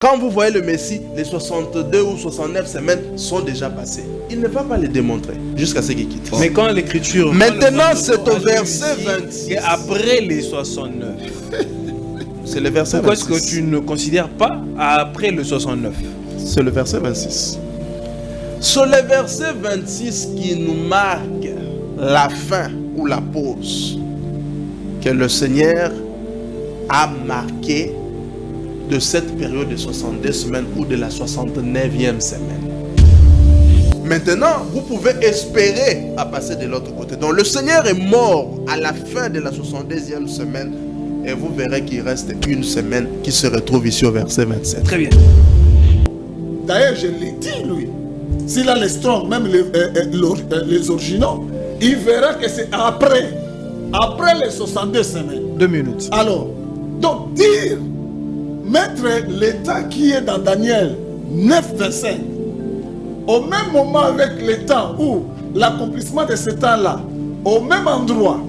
Quand vous voyez le Messie, les 62 ou 69 semaines sont déjà passées. Il ne va pas les démontrer jusqu'à ce qu'il quitte. Mais quand l'écriture... Maintenant, c'est au verset 26. Et après les 69. C'est le verset 26. Pourquoi est-ce que tu ne considères pas après le 69? C'est le verset 26. C'est le verset 26 qui nous marque la fin ou la pause que le Seigneur a marqué de cette période de 62 semaines ou de la 69e semaine. Maintenant, vous pouvez espérer à passer de l'autre côté. Donc le Seigneur est mort à la fin de la 62e semaine et vous verrez qu'il reste une semaine qui se retrouve ici au verset 27. Très bien. D'ailleurs, je l'ai dit, lui. S'il a les Strong, même les originaux, il verra que c'est après les 62 semaines. 2 minutes. Alors, donc dire, mettre l'état qui est dans Daniel 9, 25, au même moment avec le temps où l'accomplissement de ce temps-là, au même endroit,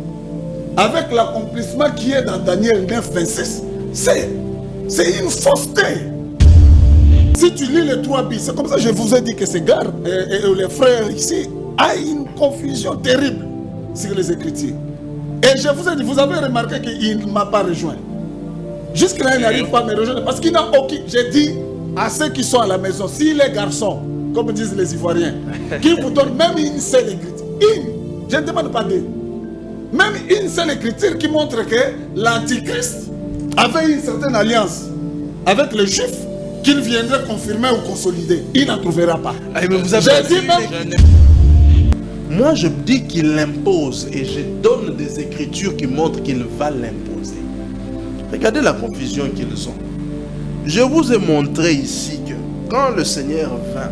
avec l'accomplissement qui est dans Daniel 9, 26, c'est une fausseté. Si tu lis les 3 bis, c'est comme ça que je vous ai dit que ces gars et les frères ici ont une confusion terrible sur les Écritures. Et je vous ai dit, vous avez remarqué qu'il ne m'a pas rejoint. Jusque-là, il n'arrive pas à me rejoindre parce qu'il n'a aucun. J'ai dit à ceux qui sont à la maison, si les garçons, comme disent les Ivoiriens, qui vous donnent même une seule écriture, je ne demande pas deux, même une seule écriture qui montre que l'Antichrist avait une certaine alliance avec les Juifs qu'il viendrait confirmer ou consolider, il n'en trouvera pas. Ah, mais vous avez dit même... Moi, je dis qu'il l'impose et je donne des écritures qui montrent qu'il va l'imposer. Regardez la confusion qu'ils ont. Je vous ai montré ici que quand le Seigneur vint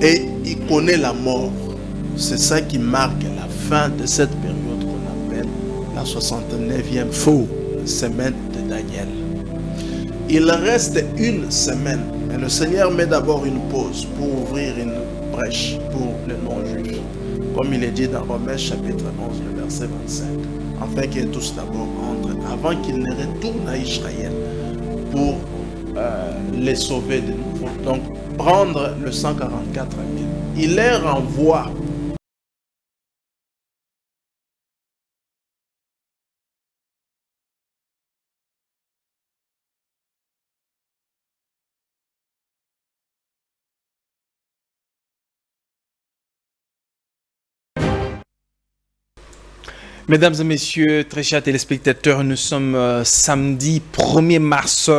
et il connaît la mort, c'est ça qui marque la fin de cette période qu'on appelle la 69e semaine de Daniel. Il reste une semaine et le Seigneur met d'abord une pause pour ouvrir une brèche pour les non-juifs. Comme il est dit dans Romains chapitre 11, le verset 25. Afin qu'ils tous d'abord entrent avant qu'ils ne retournent à Israël pour les sauver de nouveau. Donc prendre le 144 000. Il les renvoie. Mesdames et messieurs, très chers téléspectateurs, nous sommes samedi 1er mars,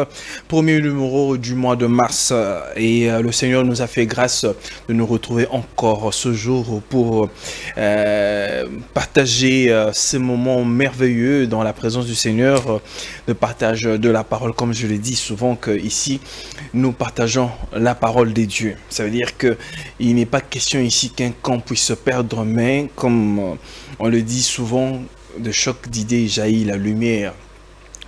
premier numéro du mois de mars et le Seigneur nous a fait grâce de nous retrouver encore ce jour pour partager ces moments merveilleux dans la présence du Seigneur, de partage de la parole, comme je l'ai dit souvent qu'ici nous partageons la parole des dieux. Ça veut dire qu'il n'est pas question ici qu'un camp puisse se perdre, mais comme on le dit souvent, de choc d'idées jaillit la lumière.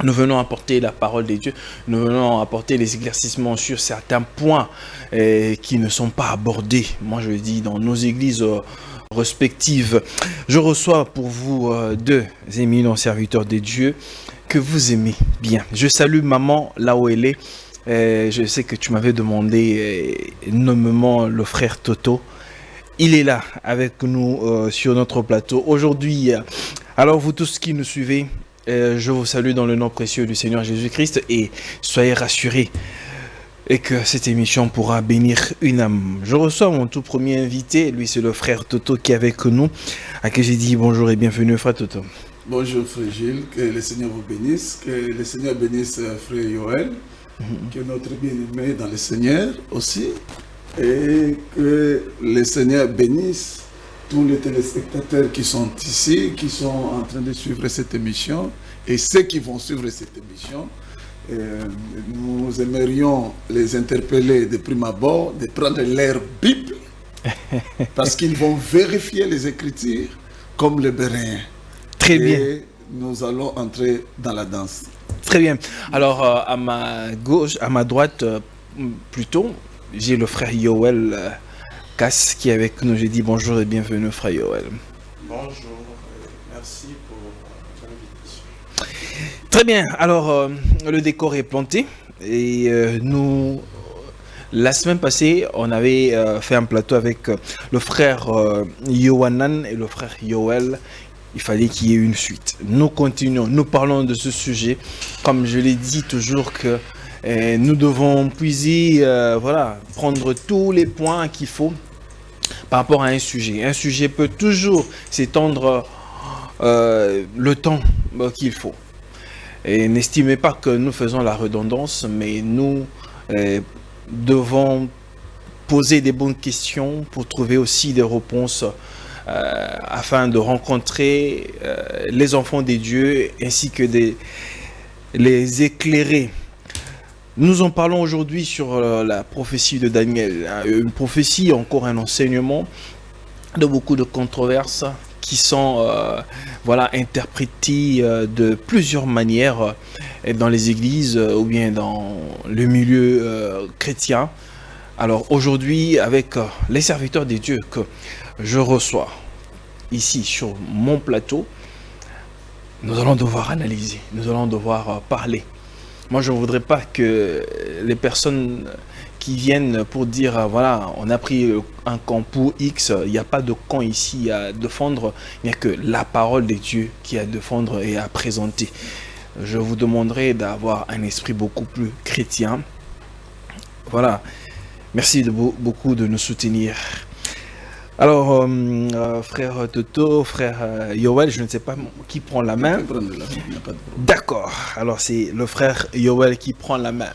Nous venons apporter la parole des dieux, nous venons apporter les éclaircissements sur certains points qui ne sont pas abordés, moi je le dis, dans nos églises respectives. Je reçois pour vous deux éminents serviteurs des dieux que vous aimez bien. Je salue maman là où elle est. Je sais que tu m'avais demandé nommément le frère Toto. Il est là avec nous sur notre plateau aujourd'hui. Alors vous tous qui nous suivez, je vous salue dans le nom précieux du Seigneur Jésus-Christ et soyez rassurés et que cette émission pourra bénir une âme. Je reçois mon tout premier invité, lui c'est le frère Toto qui est avec nous, à qui j'ai dit bonjour et bienvenue frère Toto. Bonjour frère Gilles, que le Seigneur vous bénisse, que le Seigneur bénisse frère Yoël, que notre bien-aimé dans le Seigneur aussi. Et que le Seigneur bénisse tous les téléspectateurs qui sont ici, qui sont en train de suivre cette émission et ceux qui vont suivre cette émission. Nous aimerions les interpeller de prime abord, de prendre leur Bible parce qu'ils vont vérifier les Écritures comme les Béréens. Très bien. Et nous allons entrer dans la danse. Très bien. Alors à ma gauche, à ma droite plutôt, j'ai le frère Yoël Cass qui est avec nous. J'ai dit bonjour et bienvenue frère Yoël. Bonjour, merci pour l'invitation. Très bien, alors le décor est planté. Et la semaine passée, on avait fait un plateau avec le frère Yohanan et le frère Yoel. Il fallait qu'il y ait une suite. Nous continuons, nous parlons de ce sujet. Comme je l'ai dit toujours que nous devons puiser, prendre tous les points qu'il faut par rapport à un sujet. Un sujet peut toujours s'étendre le temps qu'il faut. Et n'estimez pas que nous faisons la redondance, mais nous devons poser des bonnes questions pour trouver aussi des réponses afin de rencontrer les enfants des dieux ainsi que les éclairer. Nous en parlons aujourd'hui sur la prophétie de Daniel. Une prophétie, encore un enseignement de beaucoup de controverses qui sont interprétées de plusieurs manières dans les églises ou bien dans le milieu chrétien. Alors aujourd'hui, avec les serviteurs des dieux que je reçois ici sur mon plateau, nous allons devoir analyser, nous allons devoir parler. Moi, je ne voudrais pas que les personnes qui viennent pour dire, voilà, on a pris un camp pour X, il n'y a pas de camp ici à défendre, il n'y a que la parole de Dieu qui est à défendre et à présenter. Je vous demanderai d'avoir un esprit beaucoup plus chrétien. Voilà, merci beaucoup de nous soutenir. Alors, frère Toto, frère Yoel, je ne sais pas qui prend la main. D'accord, alors c'est le frère Yoel qui prend la main.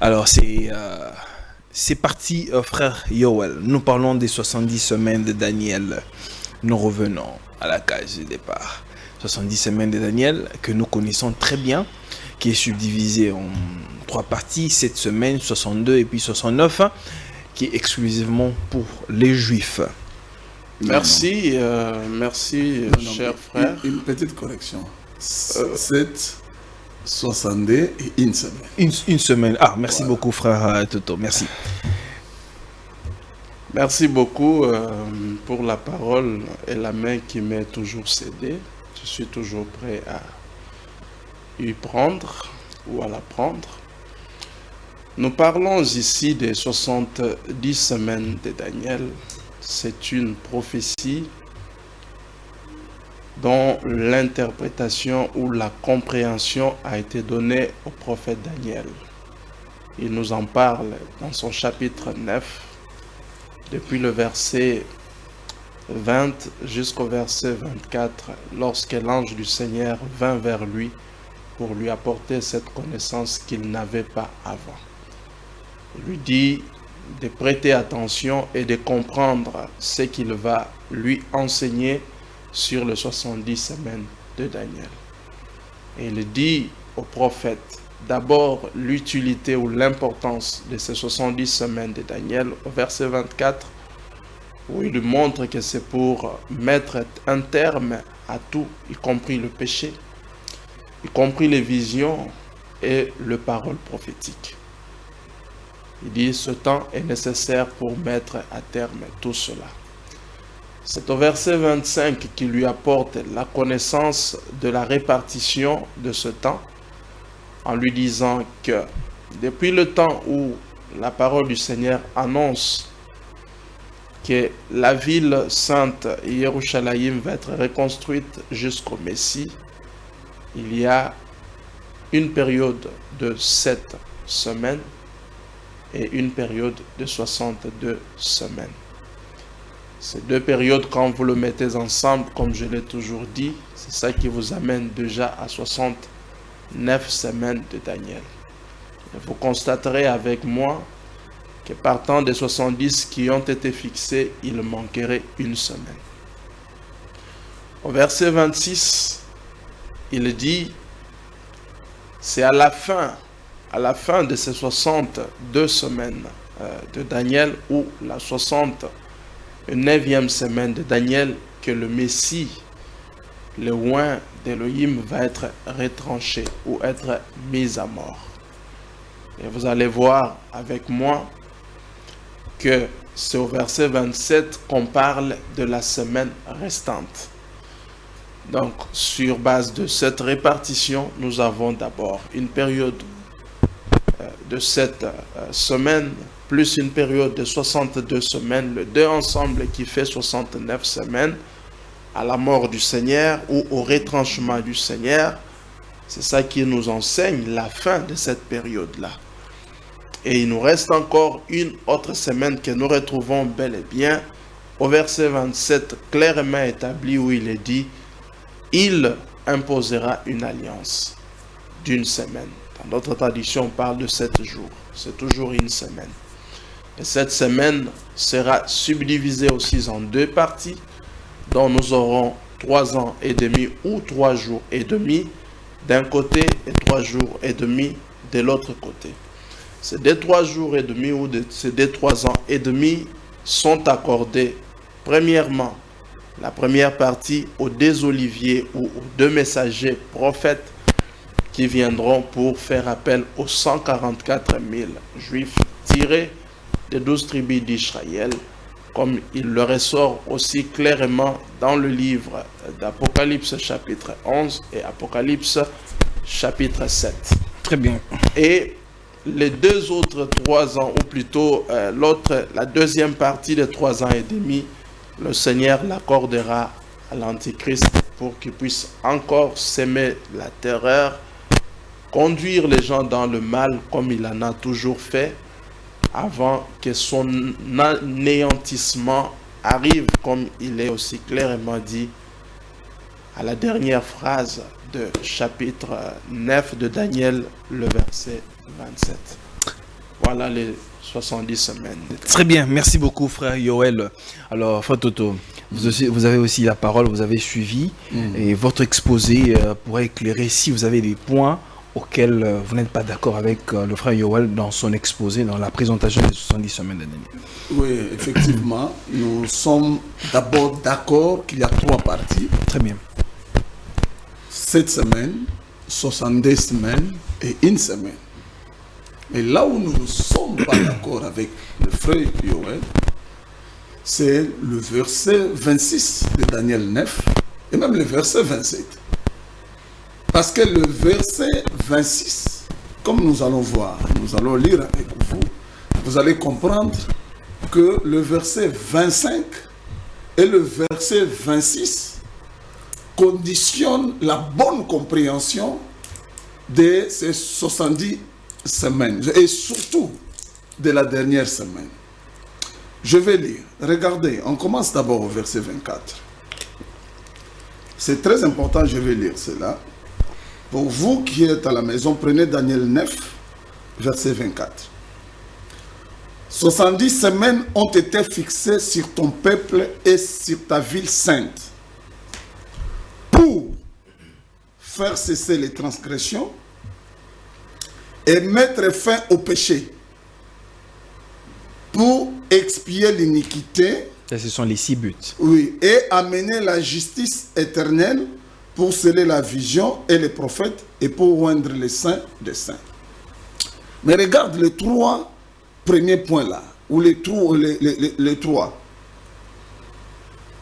Alors c'est parti, frère Yoel. Nous parlons des 70 semaines de Daniel. Nous revenons à la case de départ. 70 semaines de Daniel que nous connaissons très bien, qui est subdivisé en 3 parties, 7 semaines, 62 et puis 69. Qui est exclusivement pour les Juifs. Merci, cher frère. Une petite correction. 7, 62 et une semaine. Une semaine. Ah, merci beaucoup, frère Toto. Merci. Merci beaucoup pour la parole et la main qui m'est toujours cédée. Je suis toujours prêt à y prendre ou à la prendre. Nous parlons ici des 70 semaines de Daniel. C'est une prophétie dont l'interprétation ou la compréhension a été donnée au prophète Daniel. Il nous en parle dans son chapitre 9, depuis le verset 20 jusqu'au verset 24, lorsque l'ange du Seigneur vint vers lui pour lui apporter cette connaissance qu'il n'avait pas avant. Il lui dit de prêter attention et de comprendre ce qu'il va lui enseigner sur les 70 semaines de Daniel. Et il dit au prophète d'abord l'utilité ou l'importance de ces 70 semaines de Daniel au verset 24, où il lui montre que c'est pour mettre un terme à tout, y compris le péché, y compris les visions et les paroles prophétiques. Il dit ce temps est nécessaire pour mettre à terme tout cela. C'est au verset 25 qui lui apporte la connaissance de la répartition de ce temps, en lui disant que depuis le temps où la parole du Seigneur annonce que la ville sainte Yerushalayim va être reconstruite jusqu'au Messie, il y a une période de 7 semaines et une période de 62 semaines. Ces 2 périodes, quand vous le mettez ensemble, comme je l'ai toujours dit, c'est ça qui vous amène déjà à 69 semaines de Daniel. Et vous constaterez avec moi que partant des 70 qui ont été fixés, il manquerait une semaine. Au verset 26, il dit, c'est à la fin de ces 62 semaines de Daniel, ou la 69e semaine de Daniel, que le Messie, le oint d'Élohim, va être retranché ou être mis à mort. Et vous allez voir avec moi que c'est au verset 27 qu'on parle de la semaine restante. Donc, sur base de cette répartition, nous avons d'abord une période de cette semaine, plus une période de 62 semaines, le 2 ensemble qui fait 69 semaines, à la mort du Seigneur ou au retranchement du Seigneur, c'est ça qui nous enseigne la fin de cette période-là. Et il nous reste encore une autre semaine que nous retrouvons bel et bien au verset 27, clairement établi où il est dit « Il imposera une alliance d'une semaine ». Dans notre tradition, on parle de 7 jours. C'est toujours une semaine. Et cette semaine sera subdivisée aussi en 2 parties, dont nous aurons 3 ans et demi ou 3 jours et demi d'un côté et 3 jours et demi de l'autre côté. Ces 3 jours et demi ou ces 3 ans et demi sont accordés premièrement, la première partie aux 2 oliviers ou aux 2 messagers prophètes qui viendront pour faire appel aux 144 000 juifs tirés des 12 tribus d'Israël, comme il le ressort aussi clairement dans le livre d'Apocalypse chapitre 11 et Apocalypse chapitre 7. Très bien. Et les 2 autres 3 ans, ou plutôt la deuxième partie de 3 ans et demi, le Seigneur l'accordera à l'Antichrist pour qu'il puisse encore s'aimer la terreur, conduire les gens dans le mal comme il en a toujours fait, avant que son anéantissement arrive, comme il est aussi clairement dit à la dernière phrase de chapitre 9 de Daniel, le verset 27. Voilà les 70 semaines. Très bien, merci beaucoup frère Yoel. Alors frère Toto, vous avez aussi la parole, vous avez suivi, et votre exposé pourrait éclairer si vous avez des points auquel vous n'êtes pas d'accord avec le frère Yoel dans son exposé, dans la présentation des 70 semaines de Daniel. Oui, effectivement, nous sommes d'abord d'accord qu'il y a 3 parties. Très bien. 7 semaines, 62 semaines et 1 semaine. Et là où nous ne sommes pas d'accord avec le frère Yoel, c'est le verset 26 de Daniel 9 et même le verset 27. Parce que le verset 26, comme nous allons voir, nous allons lire avec vous, vous allez comprendre que le verset 25 et le verset 26 conditionnent la bonne compréhension de ces 70 semaines et surtout de la dernière semaine. Je vais lire. Regardez, on commence d'abord au verset 24. C'est très important, je vais lire cela. Pour vous qui êtes à la maison, prenez Daniel 9, verset 24. 70 semaines ont été fixées sur ton peuple et sur ta ville sainte pour faire cesser les transgressions et mettre fin au péché, pour expier l'iniquité. Ça, ce sont les 6 buts. Oui, et amener la justice éternelle, pour sceller la vision et les prophètes et pour oindre les saints des saints. Mais regarde les 3 premiers points là, ou les 3.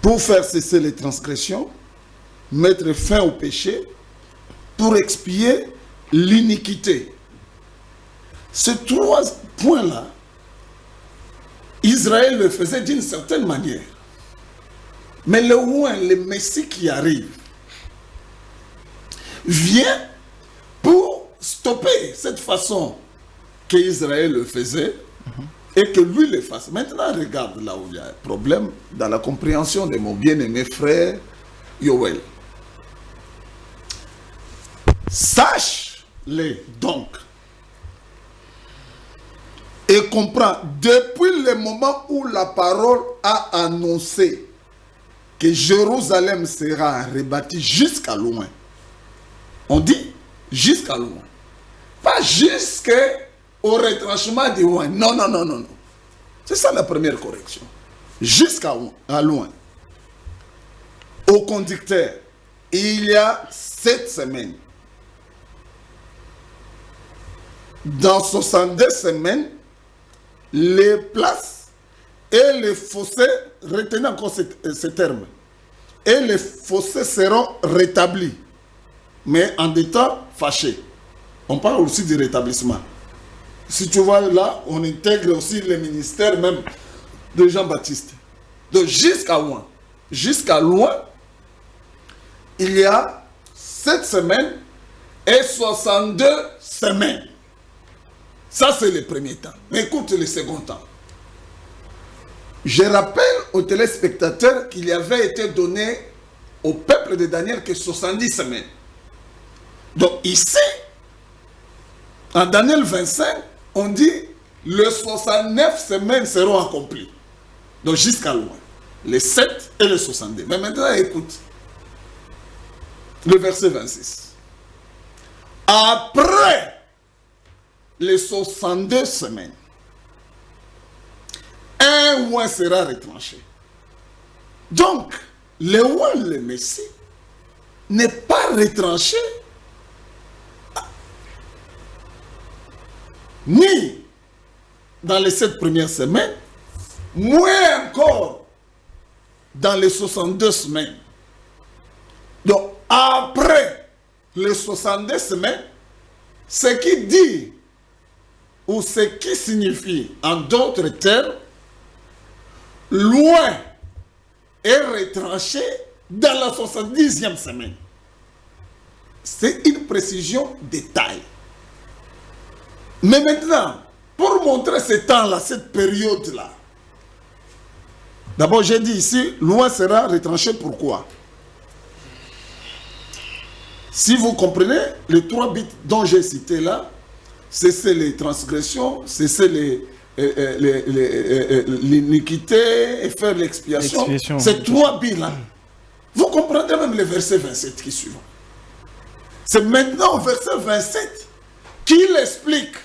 Pour faire cesser les transgressions, mettre fin au péché, pour expier l'iniquité. Ces 3 points là, Israël le faisait d'une certaine manière. Mais le Messie qui arrive, vient pour stopper cette façon qu'Israël le faisait et que lui le fasse. Maintenant, regarde là où il y a un problème dans la compréhension de mon bien-aimé frère Yoel. Sache-les donc et comprends, depuis le moment où la parole a annoncé que Jérusalem sera rebâtie jusqu'à loin. On dit jusqu'à loin. Pas jusqu'au retranchement du loin. Non, non, non, non, non. C'est ça la première correction. Jusqu'à loin. Au conducteur, il y a 7 semaines. Dans 62 semaines, les places et les fossés, retenez encore ce terme, et les fossés seront rétablis. Mais en des temps fâchés. On parle aussi du rétablissement. si tu vois là, on intègre aussi les ministères même de Jean-Baptiste. Donc jusqu'à loin, il y a 7 semaines et 62 semaines. Ça, c'est le premier temps. Mais écoute le second temps. Je rappelle aux téléspectateurs qu'il avait été donné au peuple de Daniel que 70 semaines. Donc ici, en Daniel 25, on dit les 69 semaines seront accomplies. Donc jusqu'à loin. Les 7 et les 62. Mais maintenant, écoute. Le verset 26. Après les 62 semaines, un mois sera retranché. Donc, le roi, le Messie, n'est pas retranché ni dans les 7 premières semaines, moins encore dans les 62 semaines. Donc, après les 62 semaines, ce qui dit, ou ce qui signifie, en d'autres termes, loin est retranché dans la 70e semaine. C'est une précision de taille. Mais maintenant, pour montrer ce temps-là, cette période-là, d'abord j'ai dit ici, loin sera retranché, pourquoi? Si vous comprenez, les 3 bits dont j'ai cité là, c'est les transgressions, c'est l'iniquité et faire l'expiation. Ces 3 bits là, vous comprendrez même le verset 27 qui suit. C'est maintenant au verset 27 qu'il explique,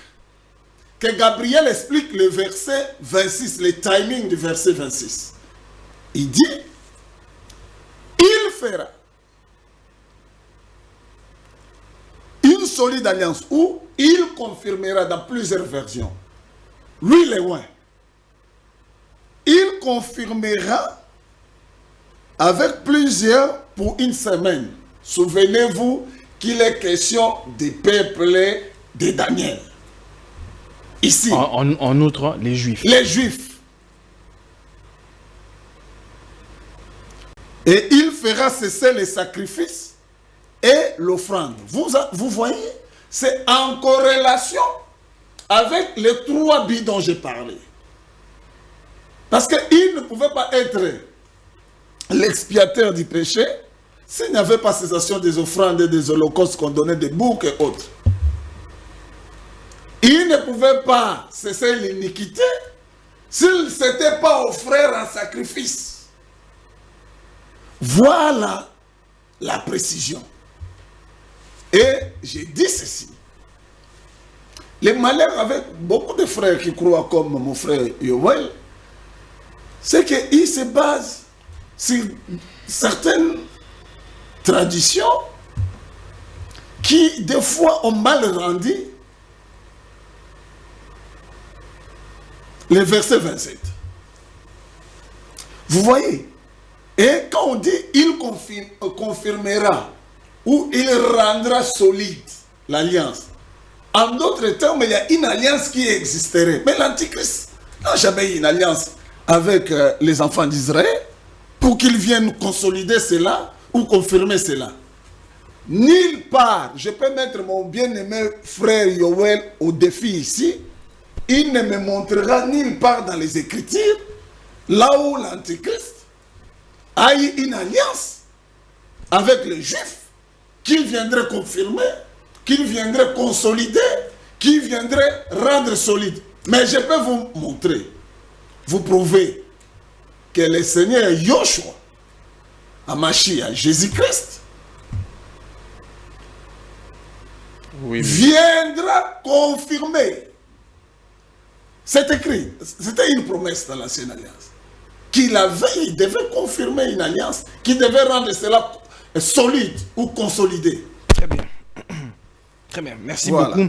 que Gabriel explique le verset 26, le timing du verset 26. Il dit, il fera une solide alliance où il confirmera dans plusieurs versions. Lui, le loin. Il confirmera avec plusieurs pour une semaine. Souvenez-vous qu'il est question des peuples de Daniel. Ici. En outre, les Juifs. Les Juifs. Et il fera cesser les sacrifices et l'offrande. Vous voyez, c'est en corrélation avec les 3 bits dont j'ai parlé. Parce qu'il ne pouvait pas être l'expiateur du péché s'il n'y avait pas cessation des offrandes et des holocaustes qu'on donnait, des boucs et autres. Il ne pouvait pas cesser l'iniquité s'il ne s'était pas offert en sacrifice. Voilà la précision. Et j'ai dit ceci. Les malheurs avec beaucoup de frères qui croient comme mon frère Yoel, c'est qu'ils se basent sur certaines traditions qui, des fois, ont mal rendu le verset 27. Vous voyez? Et quand on dit « il confirmera » ou « il rendra solide l'alliance », en d'autres termes, il y a une alliance qui existerait. Mais l'Antichrist n'a jamais eu une alliance avec les enfants d'Israël pour qu'ils viennent consolider cela ou confirmer cela. Nulle part, je peux mettre mon bien-aimé frère Yoel au défi ici, il ne me montrera nulle part dans les Écritures là où l'Antichrist a eu une alliance avec les Juifs qu'il viendrait confirmer, qu'il viendrait consolider, qu'il viendrait rendre solide. Mais je peux vous montrer, vous prouver que le Seigneur Yoshua, Hamashiach, Jésus-Christ, viendra confirmer. C'est écrit, c'était une promesse dans l'Ancienne Alliance. Il devait confirmer une alliance, qui devait rendre cela solide ou consolidé. Très bien. Très bien, merci beaucoup.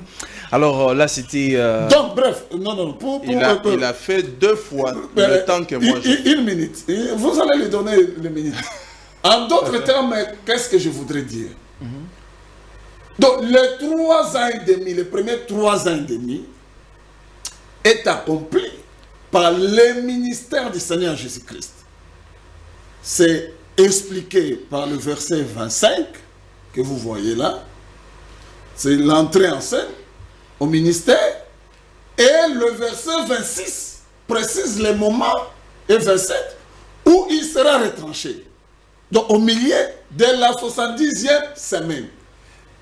Alors là, c'était... Donc, bref, il a fait 2 fois le temps que moi j'ai. Une minute. Vous allez lui donner une minute. En d'autres termes, qu'est-ce que je voudrais dire? Donc, les 3 ans et demi, les premiers 3 ans et demi, est accompli par le ministère du Seigneur Jésus-Christ. C'est expliqué par le verset 25 que vous voyez là. C'est l'entrée en scène au ministère. Et le verset 26 précise les moments, et 27, où il sera retranché. Donc au milieu de la 70e semaine.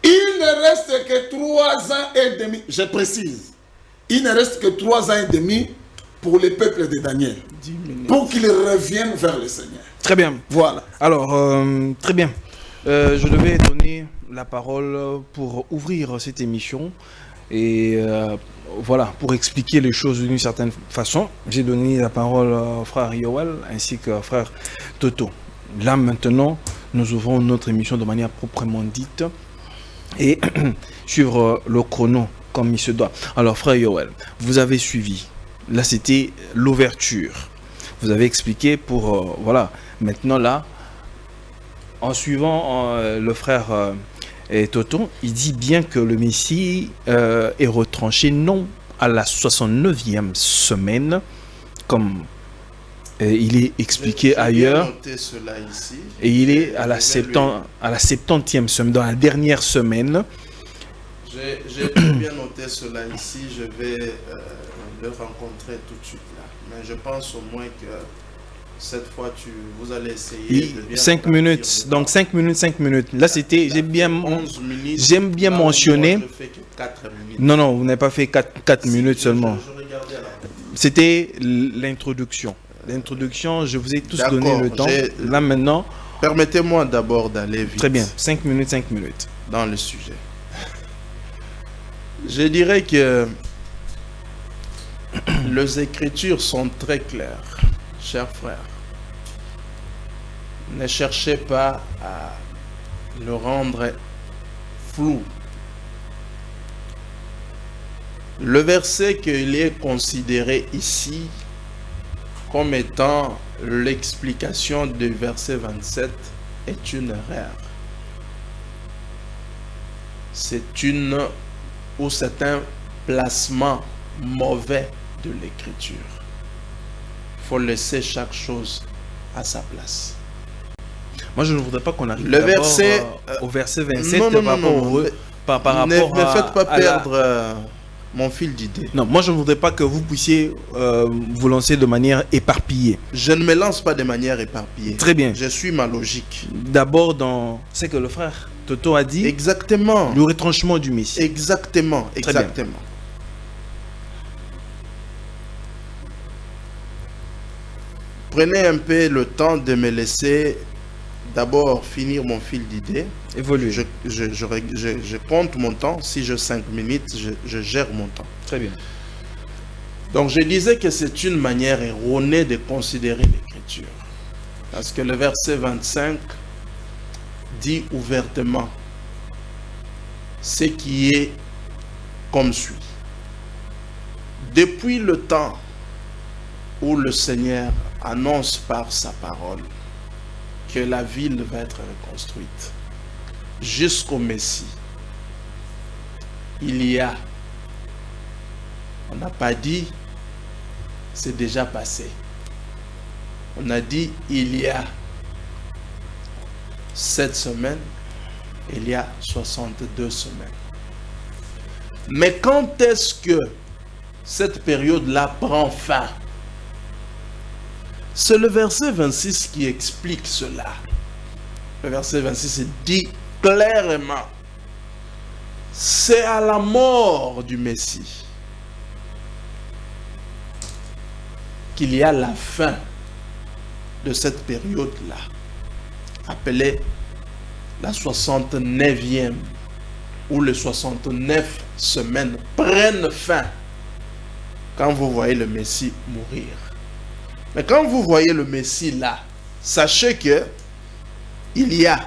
Il ne reste que 3 ans et demi. Je précise. Il ne reste que 3 ans et demi pour le peuple de Daniel. Pour qu'il revienne vers le Seigneur. Très bien. Voilà. Alors, très bien. Je devais donner la parole pour ouvrir cette émission. Et voilà, pour expliquer les choses d'une certaine façon, j'ai donné la parole au frère Yoel ainsi qu'au frère Toto. Là, maintenant, nous ouvrons notre émission de manière proprement dite et suivre le chrono comme il se doit. Alors, frère Yoel, vous avez suivi. Là, c'était l'ouverture. Vous avez expliqué pour, voilà, maintenant là, en suivant le frère Toto, il dit bien que le Messie est retranché non à la 69e semaine, comme il est expliqué ailleurs, cela ici. Et il est à la 70e semaine, dans la dernière semaine. J'ai bien noté cela ici, je vais le rencontrer tout de suite là. Mais je pense au moins que cette fois, vous allez essayer de bien 5 minutes, donc 5 minutes, 5 minutes. Là, c'était, j'aime bien mentionner. Je fais que 4 minutes. Non, vous n'avez pas fait 4 minutes seulement. Je regardais là. C'était l'introduction. L'introduction, je vous ai tous donné le temps. Là, maintenant. Permettez-moi d'abord d'aller vite. Très bien, 5 minutes, 5 minutes. Dans le sujet. Je dirais que les Écritures sont très claires, chers frères. Ne cherchez pas à le rendre flou. Le verset qu'il est considéré ici comme étant l'explication du verset 27 est une erreur. C'est un placement mauvais de l'écriture. Il faut laisser chaque chose à sa place. Moi, je ne voudrais pas qu'on arrive au verset 27 par rapport ne faites pas perdre mon fil d'idée. Non, moi, je ne voudrais pas que vous puissiez vous lancer de manière éparpillée. Je ne me lance pas de manière éparpillée. Très bien. Je suis ma logique. D'abord, dans ce que le frère Toto a dit. Exactement. Le retranchement du Messie. Exactement. Exactement. Prenez un peu le temps de me laisser d'abord finir mon fil d'idée. Évoluer. Je compte mon temps. Si j'ai 5 minutes, je gère mon temps. Très bien. Donc je disais que c'est une manière erronée de considérer l'écriture. Parce que le verset 25 dit ouvertement ce qui est comme suit. Depuis le temps où le Seigneur annonce par sa parole que la ville va être reconstruite jusqu'au Messie, il y a, on n'a pas dit c'est déjà passé, on a dit il y a 7 semaines, il y a 62 semaines. Mais quand est-ce que cette période-là prend fin? C'est le verset 26 qui explique cela. Le verset 26 dit clairement, c'est à la mort du Messie qu'il y a la fin de cette période-là, appelée la 69e, où les 69 semaines prennent fin quand vous voyez le Messie mourir. Mais quand vous voyez le Messie là, sachez que il y a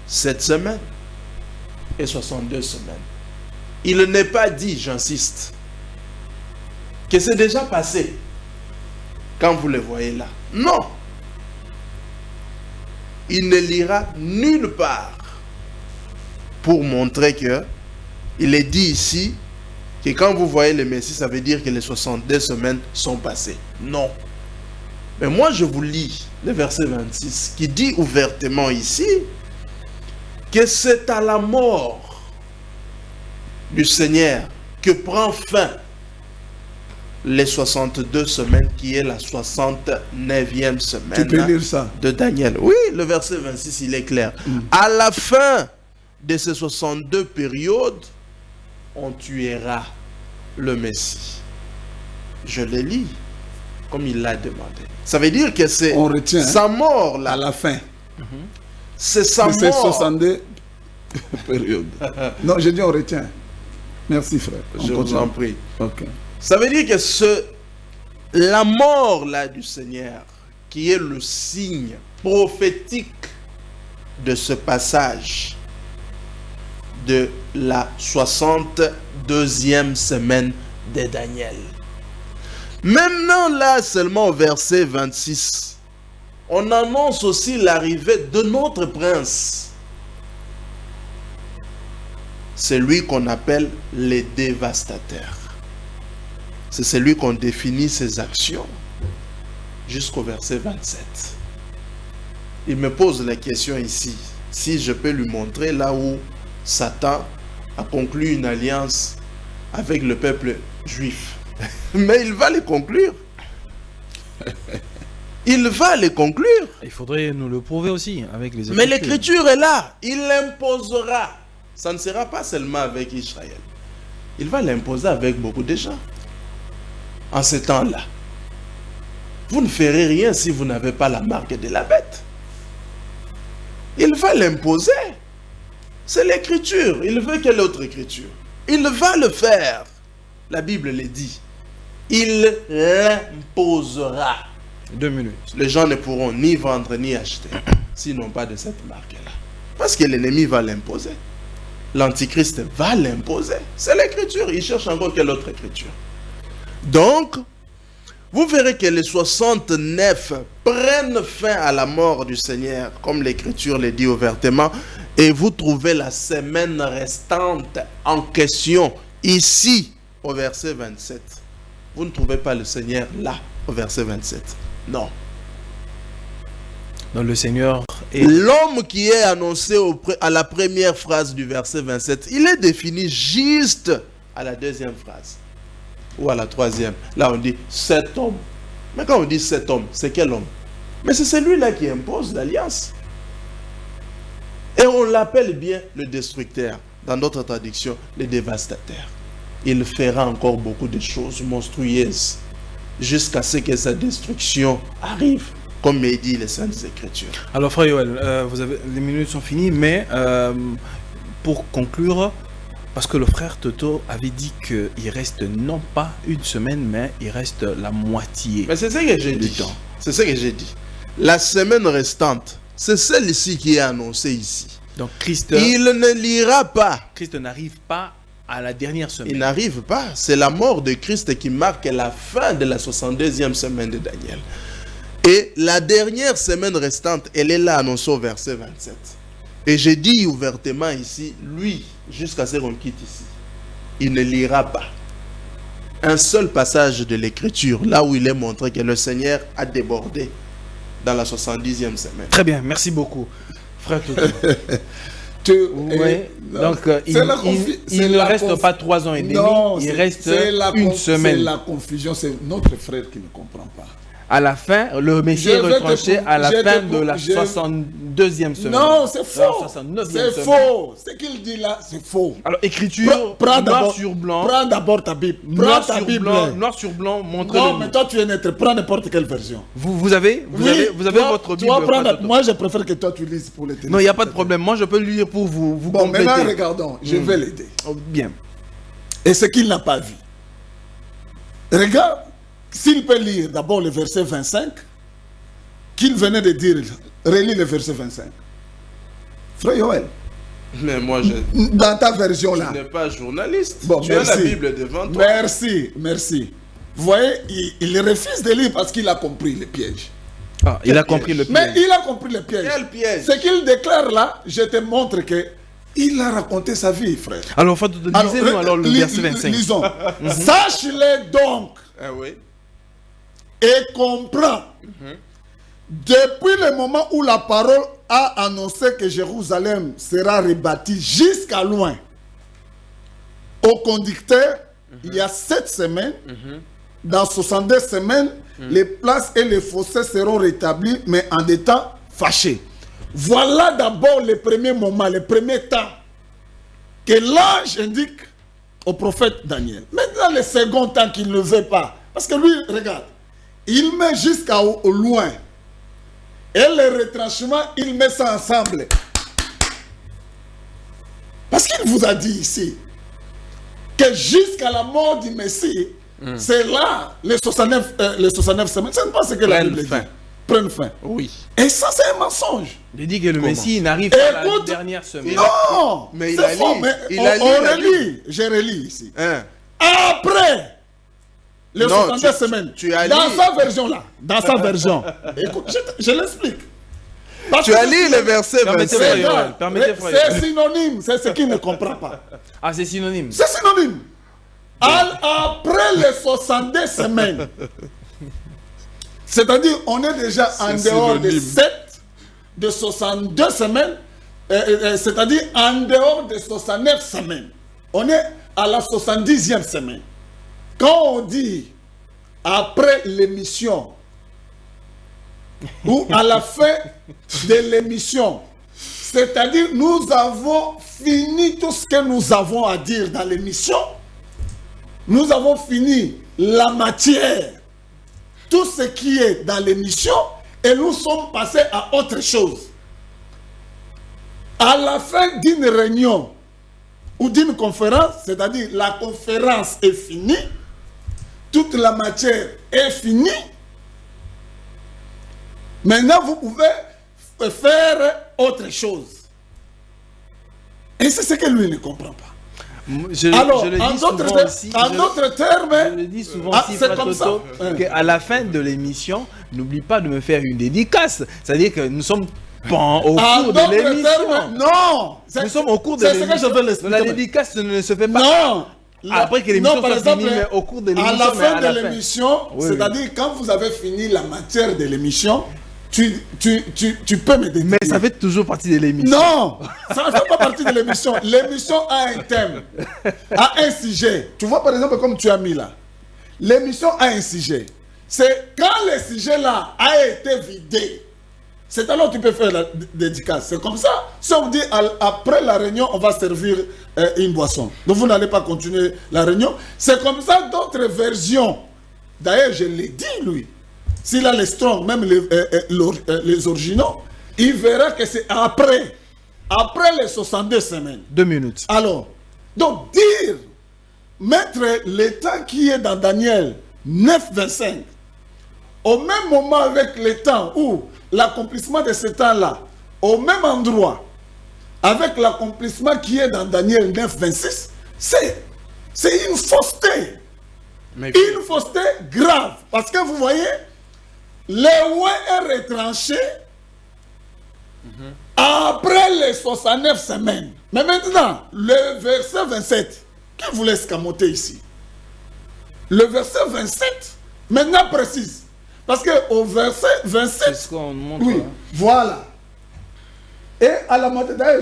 7 semaines et 62 semaines. Il n'est pas dit, j'insiste, que c'est déjà passé quand vous le voyez là. Non. Il ne lira nulle part pour montrer que il est dit ici que quand vous voyez le Messie, ça veut dire que les 62 semaines sont passées. Non. Mais moi, je vous lis le verset 26 qui dit ouvertement ici que c'est à la mort du Seigneur que prend fin les 62 semaines qui est la 69e semaine. Tu peux lire ça? De Daniel. Oui, le verset 26, il est clair. À la fin de ces 62 périodes, on tuera le Messie. Je le lis comme il l'a demandé. Ça veut dire que c'est sa mort là. À la fin. C'est sa mort. C'est 62 périodes. Non, j'ai dit on retient. Merci frère. Je vous en prie. Ok. Ça veut dire que la mort là du Seigneur, qui est le signe prophétique de ce passage de la 62e semaine de Daniel. Maintenant là, seulement au verset 26, on annonce aussi l'arrivée de notre prince. C'est lui qu'on appelle les dévastateurs. C'est celui qu'on définit ses actions jusqu'au verset 27. Il me pose la question ici, si je peux lui montrer là où Satan a conclu une alliance avec le peuple juif. Mais il va les conclure. Il va les conclure. Il faudrait nous le prouver aussi avec les Écritures. Mais l'écriture est là. Il l'imposera. Ça ne sera pas seulement avec Israël. Il va l'imposer avec beaucoup de gens. En ce temps-là, vous ne ferez rien si vous n'avez pas la marque de la bête. Il va l'imposer. C'est l'écriture. Il veut quelle autre écriture? Il va le faire. La Bible le dit. Il l'imposera. 2 minutes. Les gens ne pourront ni vendre ni acheter s'ils n'ont pas de cette marque-là. Parce que l'ennemi va l'imposer. L'antichrist va l'imposer. C'est l'écriture. Il cherche encore quelle autre écriture? Donc, vous verrez que les 69 prennent fin à la mort du Seigneur, comme l'écriture le dit ouvertement, et vous trouvez la semaine restante en question, ici, au verset 27. Vous ne trouvez pas le Seigneur là, au verset 27. Non. Donc le Seigneur est... L'homme qui est annoncé à la première phrase du verset 27, il est défini juste à la deuxième phrase. Ou à la troisième. Là, on dit cet homme. Mais quand on dit cet homme, c'est quel homme? Mais c'est celui-là qui impose l'alliance. Et on l'appelle bien le destructeur. Dans d'autres traductions, le dévastateur. Il fera encore beaucoup de choses monstrueuses jusqu'à ce que sa destruction arrive, comme dit les Saintes Écritures. Alors, frère Yoel, les minutes sont finies, mais pour conclure, parce que le frère Toto avait dit qu'il reste non pas une semaine, mais il reste la moitié. Mais c'est ce que j'ai dit. C'est ce que j'ai dit. La semaine restante, c'est celle-ci qui est annoncée ici. Donc Christ... Il ne lira pas. Christ n'arrive pas à la dernière semaine. Il n'arrive pas. C'est la mort de Christ qui marque la fin de la 62e semaine de Daniel. Et la dernière semaine restante, elle est là annoncée au verset 27. Et j'ai dit ouvertement ici, lui, jusqu'à ce qu'on quitte ici, il ne lira pas un seul passage de l'écriture, là où il est montré que le Seigneur a débordé dans la 70e semaine. Très bien, merci beaucoup. Frère Toto. Oui. Donc, il ne reste pas 3 ans et demi, non, il reste une semaine. C'est la confusion, c'est notre frère qui ne comprend pas. À la fin, le Messie est retranché à la fin de la 62e semaine. Non, c'est faux. C'est faux. Ce qu'il dit là, c'est faux. Alors, écriture, noir sur blanc. Prends d'abord ta Bible. Noir sur blanc, montre-le. Non, mais toi, tu es neutre. Prends n'importe quelle version. Vous avez votre Bible. Moi, je préfère que toi, tu lises pour les télévisions. Non, il n'y a pas de problème. Moi, je peux lire pour vous compléter. Maintenant, regardons. Je vais l'aider. Bien. Et ce qu'il n'a pas vu. Regarde. S'il peut lire d'abord le verset 25, qu'il venait de dire, relis le verset 25. Frère Yoel. Mais moi, dans ta version là. Tu n'es pas journaliste. Bon, tu as la Bible devant toi. Merci. Vous voyez, il refuse de lire parce qu'il a compris le piège. Il a compris le piège. Mais il a compris le piège. Quel piège? Ce qu'il déclare là, je te montre que Il a raconté sa vie, frère. Alors, lisez-nous alors le verset 25. Lisons. Sache-le donc oui. et comprends. Depuis le moment où la parole a annoncé que Jérusalem sera rebâtie jusqu'à loin, au conducteur, il y a 7 semaines, dans 62 semaines, les places et les fossés seront rétablis, mais en des temps fâchés. Voilà d'abord le premier moment, le premier temps que l'ange indique au prophète Daniel. Maintenant, le second temps qu'il ne veut pas, parce que lui, regarde, il met jusqu'à au loin. Et le retranchement, il met ça ensemble. Parce qu'il vous a dit ici que jusqu'à la mort du Messie, c'est là les 69 semaines. Ce n'est pas ce que la Bible dit. Prennent fin. Oui. Et ça, c'est un mensonge. Il dit que le Messie n'arrive pas la dernière semaine. Non, mais c'est faux. Mais on relit. Je relis ici. Après les 62 semaines, dans sa version-là, dans sa version, écoute, je l'explique. Tu as lu le verset 25. C'est synonyme, c'est ce qu'il ne comprend pas. Ah, c'est synonyme. C'est synonyme. Après les 62 semaines, c'est-à-dire on est déjà en dehors de 62 semaines, c'est-à-dire en dehors de 69 semaines. On est à la 70e semaine. Quand on dit après l'émission ou à la fin de l'émission, c'est-à-dire nous avons fini tout ce que nous avons à dire dans l'émission, nous avons fini la matière, tout ce qui est dans l'émission, et nous sommes passés à autre chose. À la fin d'une réunion ou d'une conférence, c'est-à-dire la conférence est finie, toute la matière est finie. Maintenant, vous pouvez faire autre chose. Et c'est ce que lui ne comprend pas. Alors, en d'autres termes, je le dis souvent aussi, c'est comme ça. Qu'à la fin de l'émission, n'oublie pas de me faire une dédicace. C'est-à-dire que nous sommes au cours de l'émission. Non, nous sommes au cours de l'émission. C'est ce que je veux l'expliquer. La dédicace ne se fait pas. Non. Après que l'émission soit finie, mais au cours de l'émission. À la fin de l'émission, c'est-à-dire quand vous avez fini la matière de l'émission, tu peux me dire. Mais ça fait toujours partie de l'émission. Non, ça ne fait pas partie de l'émission. L'émission a un thème, a un sujet. Tu vois par exemple comme tu as mis là. L'émission a un sujet. C'est quand le sujet là a été vidé. C'est alors que tu peux faire la dédicace. C'est comme ça. Si on dit après la réunion, on va servir une boisson. Donc vous n'allez pas continuer la réunion. C'est comme ça d'autres versions. D'ailleurs, je l'ai dit lui. S'il a les strong, même les originaux, il verra que c'est après les 62 semaines. 2 minutes. Alors, donc dire, mettre l'état qui est dans Daniel 9, 25, au même moment avec le temps où l'accomplissement de ce temps-là, au même endroit, avec l'accomplissement qui est dans Daniel 9, 26, c'est une fausseté. Une fausseté grave. Parce que vous voyez, le roi est retranché après les 69 semaines. Mais maintenant, le verset 27, qui vous laisse escamoter ici? Le verset 27, maintenant précise. Parce qu'au verset 27, c'est ce qu'on montre, oui, là. Voilà. Et à la montée, d'ailleurs,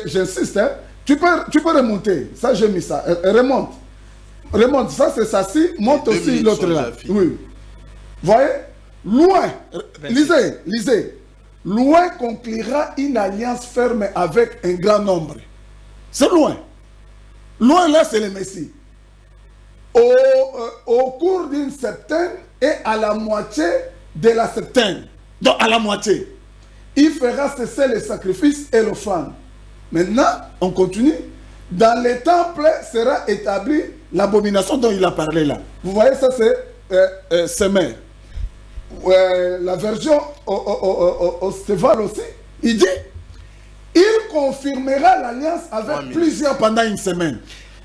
j'insiste, hein, tu peux remonter. Ça, j'ai mis ça. Remonte. Remonte. Ça, c'est ça. Si, monte aussi l'autre là. Oui. Voyez? Loin. Lisez. Loin conclura une alliance ferme avec un grand nombre. C'est loin. Loin là, c'est le Messie. Au cours d'une septaine et à la moitié de la septaine. Donc à la moitié. Il fera cesser les sacrifices et l'offrande. Maintenant, on continue. Dans les temples sera établie l'abomination dont il a parlé là. Vous voyez, ça c'est Semer. La version au Stéphane aussi, il dit, il confirmera l'alliance avec plusieurs pendant une semaine.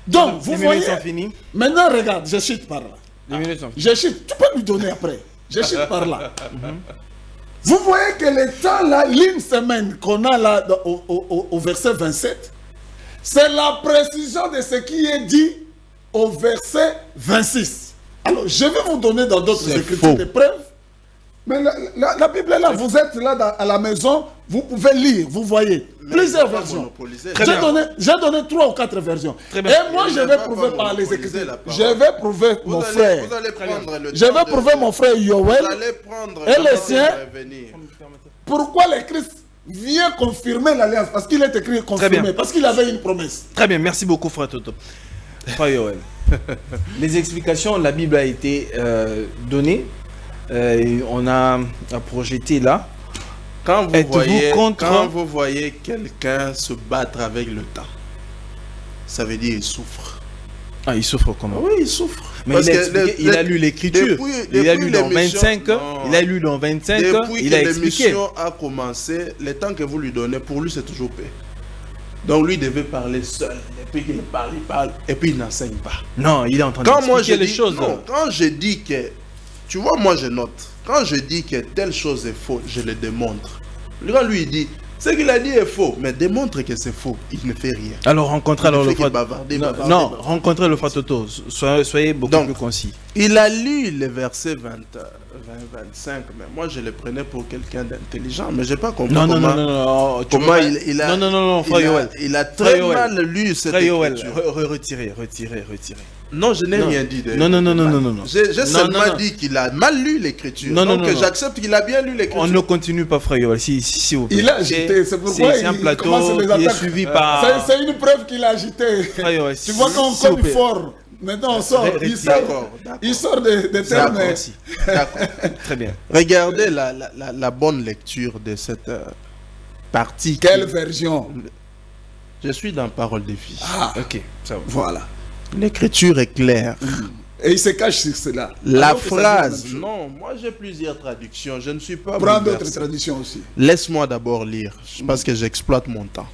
Donc, vous voyez, sont finis. Maintenant, regarde, je chute par là. Les minutes sont finis. Je chute, tu peux lui donner après. Je chute par là. Vous voyez que le temps là, l'une semaine qu'on a là au verset 27, c'est la précision de ce qui est dit au verset 26. Alors, je vais vous donner dans d'autres C'est écritures faux. des preuves. Mais la Bible est là, vous êtes là à la maison, vous pouvez lire, vous voyez. Plusieurs versions. J'ai donné 3 ou 4 versions. Très bien. Et moi, Il je ne vais va prouver pas par les monopoliser écritures. la parole. Je vais prouver mon frère. Vous allez prendre le Je temps vais de- prouver mon frère Yoel. Vous allez prendre Et le les temps de siens. revenir. Pourquoi le Christ vient confirmer l'alliance? Parce qu'il est écrit confirmé, bien. parce qu'il avait une promesse. Très bien, merci beaucoup, frère Toto. Frère Yoel. Les explications, la Bible a été donnée. Et on a projeté là. Quand vous, Êtes-vous voyez, contre- quand vous voyez quelqu'un se battre avec le temps, ça veut dire qu'il souffre. Ah, il souffre comment? Oui, il souffre. Mais Parce il a, que expliqué, il a lu l'écriture. Il a lu dans l'émission- 25 ans. non. Il a lu dans 25 ans. Depuis Il que a expliqué. l'émission a commencé, le temps que vous lui donnez, pour lui, c'est toujours paix. Donc lui il devait parler seul. Et puis qu'il parle, il parle. Et puis il n'enseigne pas. Non, il est en train Quand moi je d'expliquer les dis, choses. non, quand je dis que, tu vois, moi je note. Quand je dis que telle chose est faux, je le démontre. Quand lui il dit, ce qu'il a dit est faux, mais démontre que c'est faux, il ne fait rien. Alors rencontrez alors Il le fait frère. qu'il bavarder, Non, bavarder, non, bavarder. rencontrez le frère Toto. Soyez beaucoup Donc, plus concis. Il a lu les versets 25, mais moi je le prenais pour quelqu'un d'intelligent, mais je n'ai pas compris Non, non, comment, non, non, non. Tu comment veux pas- il a... Non, non, non, non, frère il a- Yoel. il a Frère très Yoel. mal lu cette Frère Yoel, écriture. retirez. Non, je n'ai Non. rien dit. Non, non, non, non, non, non, non. J'ai Non, seulement non. dit qu'il a mal lu l'écriture. Non, non, Donc non, non. j'accepte qu'il a bien lu l'écriture. On ne continue pas, frère Yoel, si vous plaît. Il a agité, c'est pourquoi c'est un il plateau commence les qui est attaques. suivi par... C'est une preuve qu'il a agité. Frère Yoel, Tu vois quand on s'il vous cogne plaît. fort, maintenant on sort. D'accord, d'accord. Il sort des termes. D'accord, merci. D'accord. Très bien. Regardez la bonne lecture de cette partie. Quelle version? Je suis dans Parole de vie. Ah, Ok, ça va. voilà. L'écriture est claire. Et il se cache sur cela. La Alors que ça dit la phrase, même chose. non, moi j'ai plusieurs traductions, je ne suis pas Prends bouleversé. d'autres traditions aussi. Laisse-moi d'abord lire, parce que j'exploite mon temps.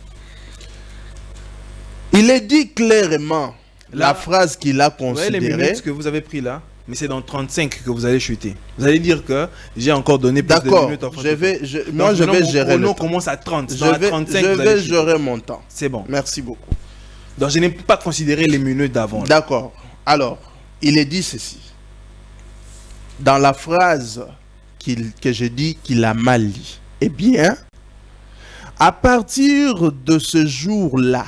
Il est dit clairement Là, la phrase qu'il a Vous voyez les considérée. minutes que vous avez pris là, mais c'est dans 35 que vous allez chuter. Vous allez dire que j'ai encore donné plus de D'accord, minutes. moi je vais gérer le Mon temps. chrono commence à 30. Je Dans la vais, 35, je vous allez vais chuter. gérer mon temps. C'est bon. Merci beaucoup. Donc je n'ai pas considéré les minutes d'avant. là. D'accord. Alors, il est dit ceci. Dans la phrase que j'ai dit qu'il a mal lit. Eh bien, à partir de ce jour-là,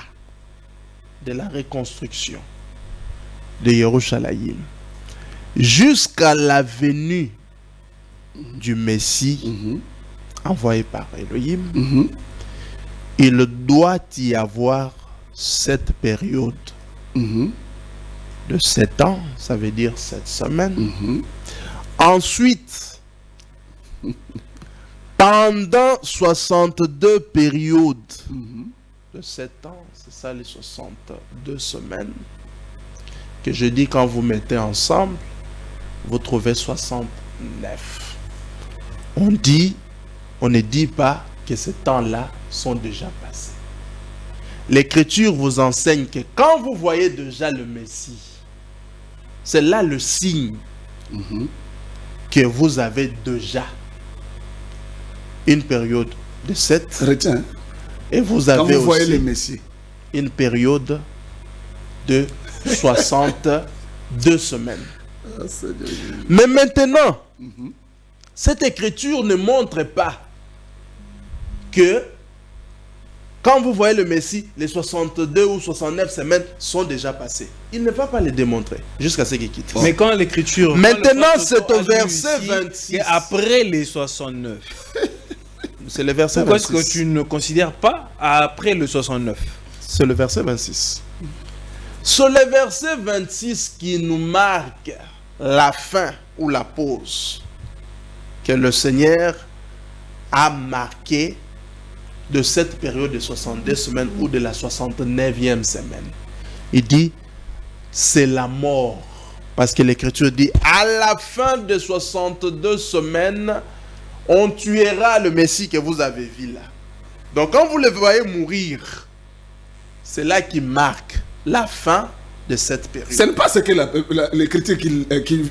de la reconstruction de Yerushalayim, jusqu'à la venue du Messie envoyé par Elohim, il doit y avoir cette période de 7 ans, ça veut dire 7 semaines. Ensuite, pendant 62 périodes de 7 ans, c'est ça les 62 semaines, que je dis quand vous mettez ensemble, vous trouvez 69. On ne dit pas que ces temps-là sont déjà passés. L'écriture vous enseigne que quand vous voyez déjà le Messie, c'est là le signe que vous avez déjà une période de 7 Retiens. et vous Quand avez vous voyez aussi le Messie. une période de 62 semaines. Mais maintenant, cette écriture ne montre pas que quand vous voyez le Messie, les 62 ou 69 semaines sont déjà passées. Il ne va pas les démontrer jusqu'à ce qu'il quitte. Mais quand l'écriture... Maintenant, quand le c'est au a lu verset ici, 26. et après les 69. C'est le verset Pourquoi 26. est-ce que tu ne considères pas après le 69? C'est le verset 26. C'est le verset 26 qui nous marque la fin ou la pause que le Seigneur a marqué de cette période de 62 semaines ou de la 69e semaine. Il dit, c'est la mort. Parce que l'Écriture dit, à la fin de 62 semaines, on tuera le Messie que vous avez vu là. Donc quand vous le voyez mourir, c'est là qui marque la fin de cette période. Ce n'est pas ce que l'Écriture qu'il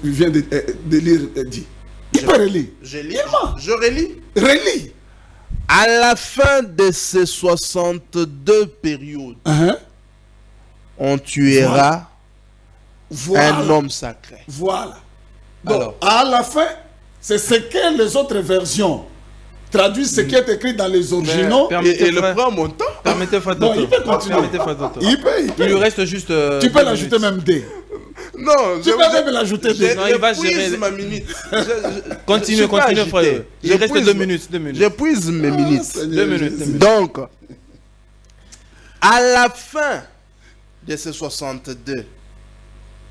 vient de lire dit. Il Tu peux relire. Je lis. Dis-moi. Je relis. Relis. À la fin de ces 62 périodes, on tuera un homme sacré. Voilà. Donc, Alors. à la fin, c'est ce que les autres versions traduisent, ce qui est écrit dans les originaux. Et le prend mon temps. Permettez Frère Bon, Toto. il peut continuer. Permettez Frère Toto. Il peut. Il lui reste juste. Tu peux 2 l'ajouter minutes. même D. Non, Tu peux même l'ajouter D. Non, il va j'épuise gérer. ma minute. Continue, continue, frère. Il reste 2 minutes. 2 minutes. J'épuise mes minutes. Deux minutes. Donc, à la fin de ces 62,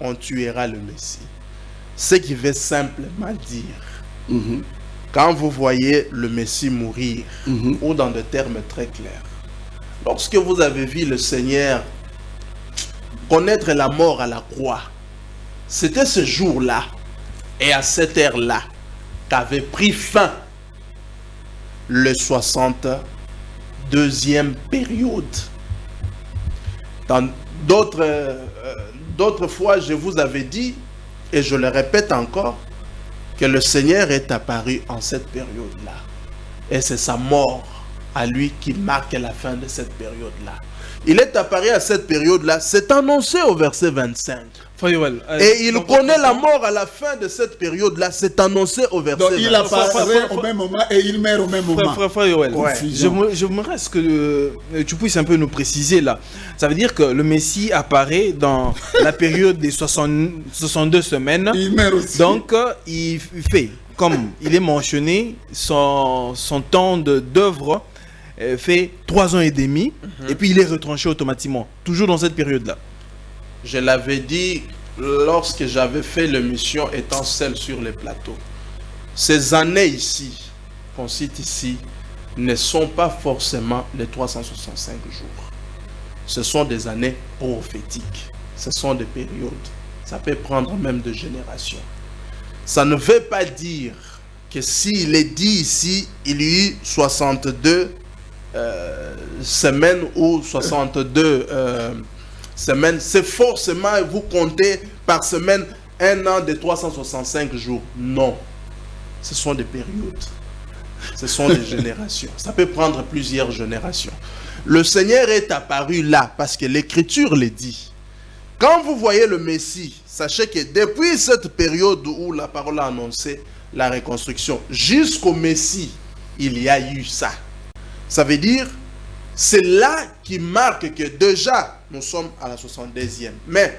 on tuera le Messie. Ce qui veut simplement dire, quand vous voyez le Messie mourir, ou dans des termes très clairs, lorsque vous avez vu le Seigneur connaître la mort à la croix, c'était ce jour-là et à cette heure-là qu'avait pris fin le 62e période. Dans d'autres fois, je vous avais dit, et je le répète encore, que le Seigneur est apparu en cette période-là. Et c'est sa mort à lui qui marque la fin de cette période-là. Il est apparu à cette période-là, c'est annoncé au verset 25. Et il connaît la mort à la fin de cette période-là, c'est annoncé au verset 25. Donc il apparaît au même moment et il meurt au même moment. Frère Yoel, Ouais. je me reste que tu puisses un peu nous préciser là. Ça veut dire que le Messie apparaît dans la période des 62 semaines. Il meurt aussi. Donc il fait, comme il est mentionné, son temps d'œuvre fait 3 ans et demi. Et puis il est retranché automatiquement. Toujours dans cette période-là. Je l'avais dit lorsque j'avais fait l'émission étant seul sur les plateaux. Ces années ici, qu'on cite ici, ne sont pas forcément les 365 jours. Ce sont des années prophétiques. Ce sont des périodes. Ça peut prendre même de générations. Ça ne veut pas dire que s'il est dit ici, il y a eu 62 semaines ou 62 semaines, c'est forcément, vous comptez par semaine 1 an de 365 jours. Non. Ce sont des périodes. Ce sont des générations. Ça peut prendre plusieurs générations. Le Seigneur est apparu là parce que l'Écriture le dit. Quand vous voyez le Messie, sachez que depuis cette période où la parole a annoncé la reconstruction, jusqu'au Messie, il y a eu ça. Ça veut dire, c'est là qui marque que déjà, nous sommes à la 72e. Mais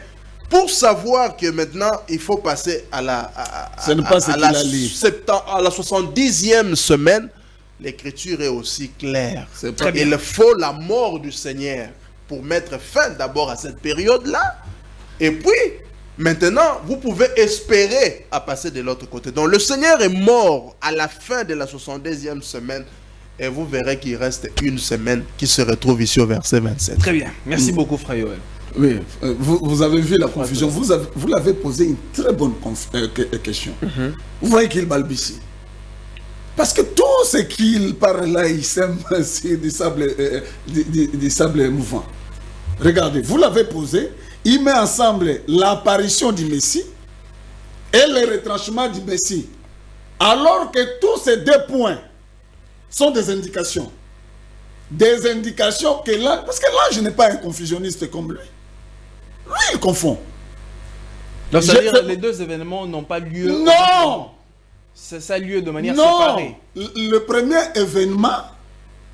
pour savoir que maintenant, il faut passer à la 70e semaine, l'Écriture est aussi claire. Il faut la mort du Seigneur pour mettre fin d'abord à cette période-là. Et puis, maintenant, vous pouvez espérer à passer de l'autre côté. Donc, le Seigneur est mort à la fin de la 72e semaine. Et vous verrez qu'il reste une semaine qui se retrouve ici au verset 27. Très bien. Merci beaucoup, Frère Yoel. Oui, vous avez vu la confusion. Vous l'avez posé une très bonne question. Vous voyez qu'il balbutie. Parce que tout ce qu'il parle là, il sème c'est du sable mouvant. Regardez, vous l'avez posé. Il met ensemble l'apparition du Messie et le retranchement du Messie. Alors que tous ces deux points sont des indications. Des indications que là... Parce que là, je n'ai pas un confusionniste comme lui. Lui, il confond. Donc, ça veut dire que les deux événements n'ont pas lieu... Non! Ça a lieu de manière séparée. Le premier événement,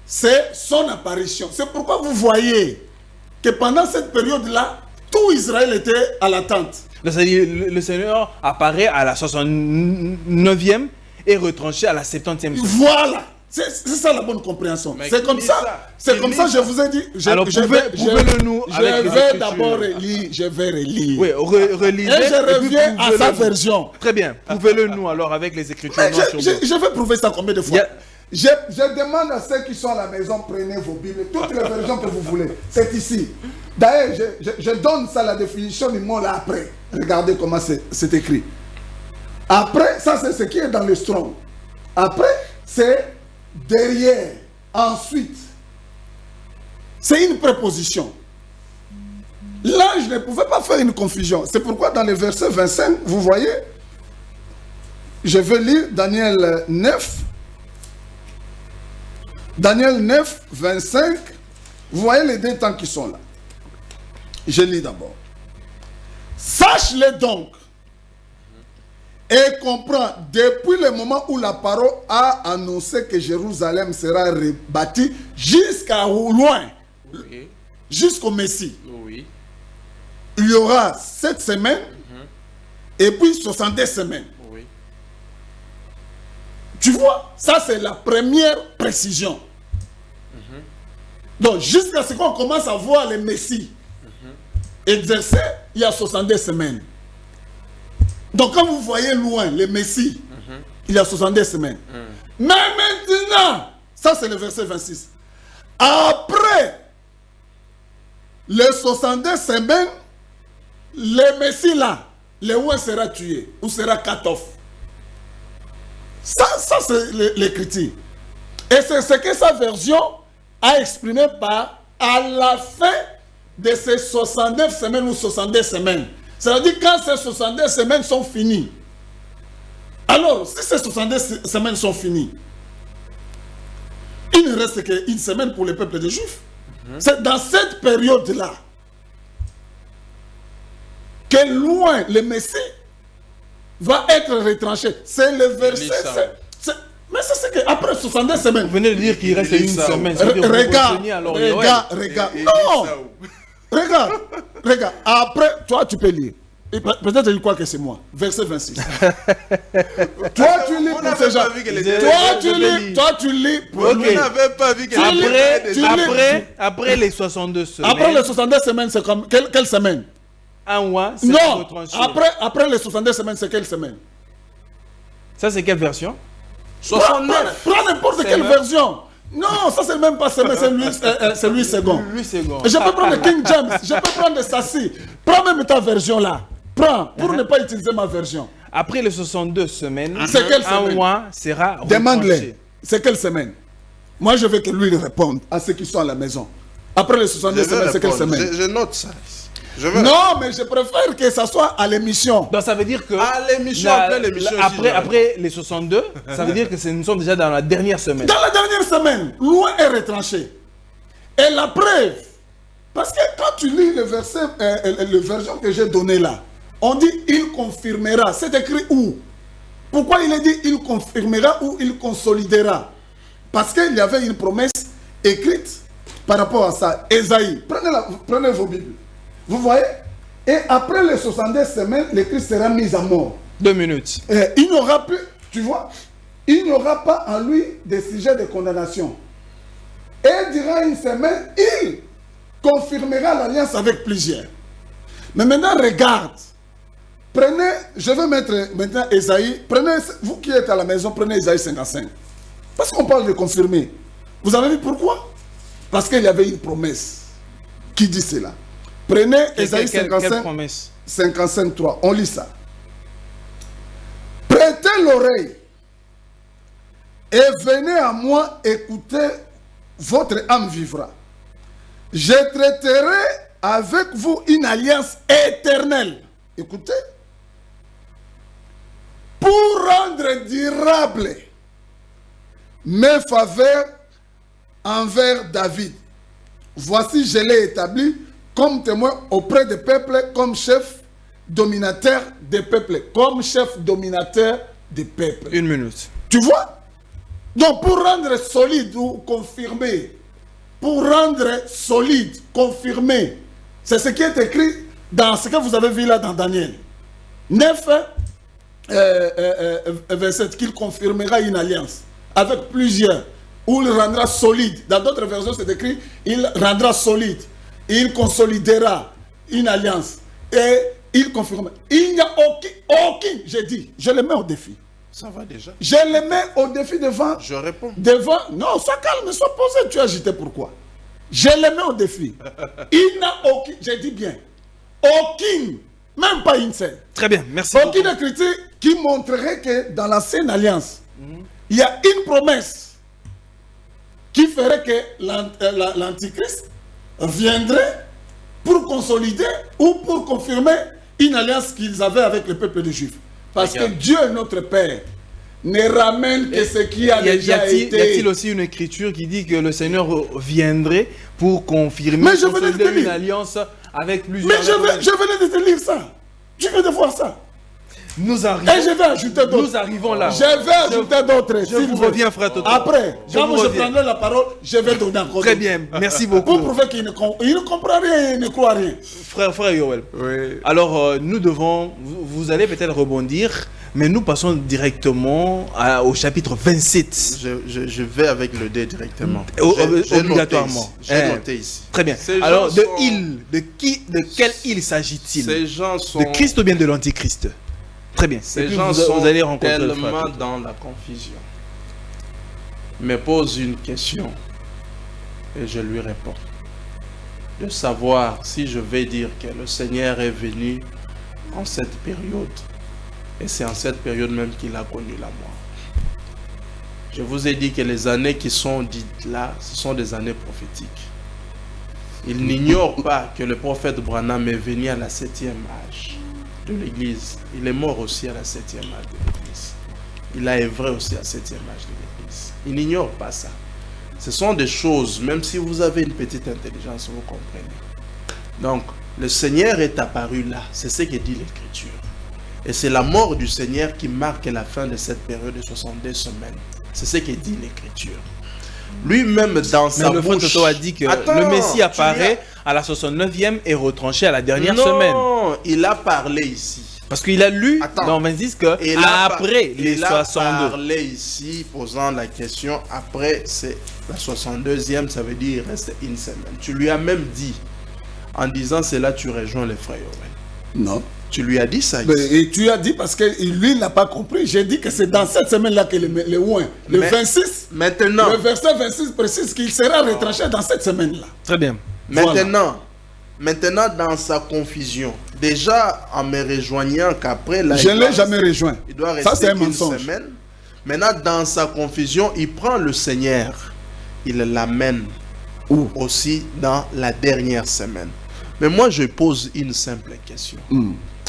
c'est son apparition. C'est pourquoi vous voyez que pendant cette période-là, tout Israël était à l'attente. Donc, ça veut dire que le Seigneur apparaît à la 69e et retranché à la 70e. Voilà! C'est ça la bonne compréhension. C'est comme ça. C'est comme ça je vous ai dit. Alors, pouvez-le nous avec les Je vais d'abord relire. Je vais relire. Oui, relisez. Et je reviens à sa version. Très bien. Prouvez-le nous alors avec les Écritures. Je vais prouver ça combien de fois. Je demande à ceux qui sont à la maison, prenez vos Bibles, toutes les versions que vous voulez. C'est ici. D'ailleurs, je donne ça la définition du mot là après. Regardez comment c'est écrit. Après, ça c'est ce qui est dans le Strong. Après, c'est derrière, ensuite. C'est une préposition. Là, je ne pouvais pas faire une confusion. C'est pourquoi dans le verset 25, vous voyez, Je vais lire Daniel 9. Daniel 9, 25. Vous voyez les deux temps qui sont là. Je lis d'abord. Sache-le donc et comprends, depuis le moment où la parole a annoncé que Jérusalem sera rebâtie jusqu'à loin, Oui. jusqu'au Messie, Oui. il y aura 7 semaines et puis 70 semaines. Oui. Tu vois, ça c'est la première précision. Donc jusqu'à ce qu'on commence à voir le Messie exercer, il y a 70 semaines. Donc quand vous voyez loin le Messie, il y a 70 semaines. Mais maintenant, ça c'est le verset 26. Après les 70 semaines, le Messie là, le roi sera tué ou sera cut off. Ça c'est l'écriture. Et c'est ce que sa version a exprimé par à la fin de ces 69 semaines ou 70 semaines. C'est-à-dire quand ces 70 semaines sont finies. Alors, si ces 70 semaines sont finies, il ne reste qu'une semaine pour le peuple des Juifs. C'est dans cette période-là que loin le Messie va être retranché. C'est le verset. Mais c'est ce que après 70 semaines. Vous venez de dire qu'il reste une semaine. Regarde. Non. Regarde. Après, toi, tu peux lire. Peut-être tu crois que c'est moi. Verset 26. Toi, tu lis pour ces gens. Toi, tu lis pour Vous n'avez pas vu que Après les 62 semaines. Après les 62 semaines, c'est comme quelle semaine? Un mois, c'est Non. retranché. Après les 62 semaines, c'est quelle semaine? Ça, c'est quelle version? 69. Prends n'importe quelle version. Non, ça c'est même pas semaine, c'est Louis II. Je peux prendre King James, je peux prendre Sassi. Prends même ta version là. Prends, pour ne pas utiliser ma version. Après les 62 semaines, C'est quelle un semaine? mois sera retranché. Demande-les. C'est quelle semaine? Moi je veux que lui réponde à ceux qui sont à la maison. Après les 62 semaines, c'est quelle semaine? Je note ça. Non, mais je préfère que ça soit à l'émission. Donc ça veut dire que À l'émission, après l'émission. après les 62, ça veut dire que nous sommes déjà dans la dernière semaine. Dans la dernière semaine, loin est retranché. Et la preuve, parce que quand tu lis le verset, le version que j'ai donné là, on dit il confirmera. C'est écrit où? Pourquoi il est dit il confirmera ou il consolidera? Parce qu'il y avait une promesse écrite par rapport à ça. Ésaïe, prenez vos Bibles. Vous voyez? Et après les 70 semaines, le Christ sera mis à mort. 2 minutes. Il n'aura plus, tu vois, il n'y aura pas en lui des sujets de condamnation. Et durant une semaine, il confirmera l'alliance avec plusieurs. Mais maintenant, regarde. Prenez, je vais mettre maintenant Ésaïe. Prenez, vous qui êtes à la maison, prenez Ésaïe 55. Parce qu'on parle de confirmer. Vous avez vu pourquoi? Parce qu'il y avait une promesse qui dit cela. Prenez Ésaïe 55, 55, 3. On lit ça. Prêtez l'oreille et venez à moi écouter, votre âme vivra. Je traiterai avec vous une alliance éternelle. Écoutez. Pour rendre durable mes faveurs envers David. Voici, je l'ai établi comme témoin auprès des peuples, comme chef dominateur des peuples. Comme chef dominateur des peuples. 1 minute. Tu vois? Donc pour rendre solide ou confirmer, pour rendre solide, confirmer, c'est ce qui est écrit dans ce que vous avez vu là dans Daniel 9, verset, qu'il confirmera une alliance avec plusieurs, ou il rendra solide. Dans d'autres versions c'est écrit, il rendra solide. Il consolidera une alliance et il confirmera. Il n'y a aucun, j'ai dit, je le mets au défi. Ça va déjà. Je le mets au défi devant. Je réponds. Devant. Non, sois calme, sois posé. Tu as agité pourquoi? Je le mets au défi. Il n'a aucun, j'ai dit bien, aucune, même pas une seule. Très bien, merci. Aucune écriture qui montrerait que dans l'ancienne alliance, il y a une promesse qui ferait que l'Antichrist viendrait pour consolider ou pour confirmer une alliance qu'ils avaient avec le peuple des Juifs. Parce que Regarde. Dieu, notre Père, ne ramène que ce qui a déjà y été. a-t-il aussi une écriture qui dit que le Seigneur viendrait pour confirmer Mais je venais de te une dire. alliance avec plusieurs... Mais je venais de te lire ça. Tu viens de voir ça. Nous arrivons, Et je vais ajouter d'autres. nous arrivons là. Je vais ajouter d'autres. Je s'il vous veut. reviens, frère Toto. Après, Je quand vous je reviens. prendrai la parole, je vais donner encore. Très d'autres. bien, merci beaucoup. Pour prouver qu'il ne comprend rien, il ne croit rien. Frère Yoel. Oui. Alors, nous devons, vous allez peut-être rebondir, mais nous passons directement au chapitre 27. Je vais avec le dé directement. J'ai Obligatoirement. J'ai noté ici. Très bien. Ces gens Alors, de sont- quelle île s'agit-il? Ces gens sont, De Christ ou bien de l'Antichrist? Très bien. Et ces puis gens vous sont allez rencontrer le tellement frère. dans la confusion. Me pose une question et je lui réponds. De savoir si je vais dire que le Seigneur est venu en cette période. Et c'est en cette période même qu'il a connu la mort. Je vous ai dit que les années qui sont dites là, ce sont des années prophétiques. Il n'ignore pas que le prophète Branham est venu à la 7e âge de l'Église. Il est mort aussi à la 7e âge de l'Église. Il a œuvré aussi à la 7e âge de l'Église. Il n'ignore pas ça. Ce sont des choses, même si vous avez une petite intelligence, vous comprenez. Donc, le Seigneur est apparu là. C'est ce que dit l'Écriture. Et c'est la mort du Seigneur qui marque la fin de cette période de 62 semaines. C'est ce que dit l'Écriture. Lui-même, dans sa Mais le frère bouche... Toto a dit que Attends, le Messie tu apparaît à la 69e et retranché à la dernière non, semaine. il a parlé ici. Parce qu'il a lu Attends. dans 26 que Et là, après les il a 62. parlé ici, posant la question, après c'est la 62e, ça veut dire il reste une semaine. Tu lui as même dit, en disant cela, tu rejoins les frères Yoel. Non. Tu lui as dit ça Mais, ici. et tu as dit parce que lui il n'a pas compris. J'ai dit que c'est dans cette semaine-là que le ouin, le Mais 26, Maintenant, le verset 26 précise qu'il sera retranché dans cette semaine-là. Très bien. maintenant, dans sa confusion, déjà en me rejoignant qu'après là, Je il ne doit l'ai jamais rester- rejoint. Il doit Ça, rester c'est un qu'une mensonge. semaine. Maintenant, dans sa confusion, il prend le Seigneur, il l'amène aussi dans la dernière semaine. Mais moi, je pose une simple question.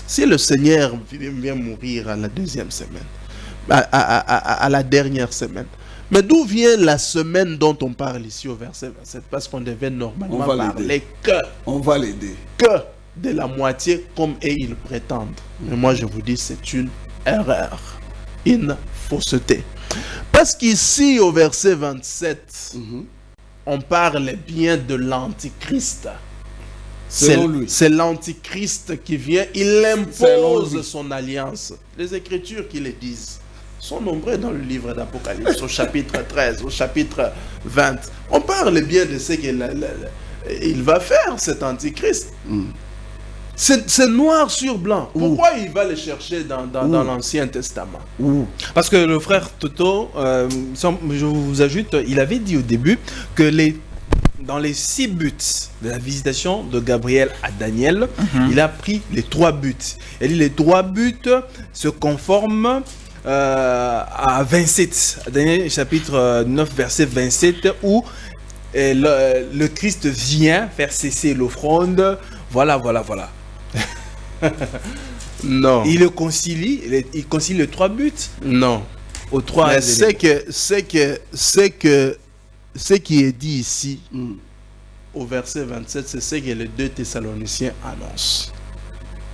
Si le Seigneur vient mourir à la deuxième semaine, à la dernière semaine, mais d'où vient la semaine dont on parle ici au verset 27? Parce qu'on devait normalement On va parler l'aider. On va l'aider. que de la moitié comme eux ils prétendent. Mais moi je vous dis c'est une erreur, une fausseté. Parce qu'ici au verset 27, on parle bien de l'Antichrist. Selon lui. C'est l'Antichrist qui vient, il Selon impose lui. son alliance. Les Écritures qui le disent sont nombreuses dans le livre d'Apocalypse, au chapitre 13, au chapitre 20. On parle bien de ce qu'il va faire, cet Antichrist. C'est noir sur blanc. Pourquoi il va le chercher dans l'Ancien Testament? Parce que le frère Toto, je vous ajoute, il avait dit au début que dans les 6 buts de la visitation de Gabriel à Daniel, il a pris les 3 buts. Et les 3 buts se conforment à 27, Daniel chapitre 9, verset 27, où le Christ vient faire cesser l'offrande. Voilà. Non. Il le concilie, il concilie les 3 buts Non. aux 3 Mais ce qui est dit ici, au verset 27, c'est ce que les 2 Thessaloniciens annoncent.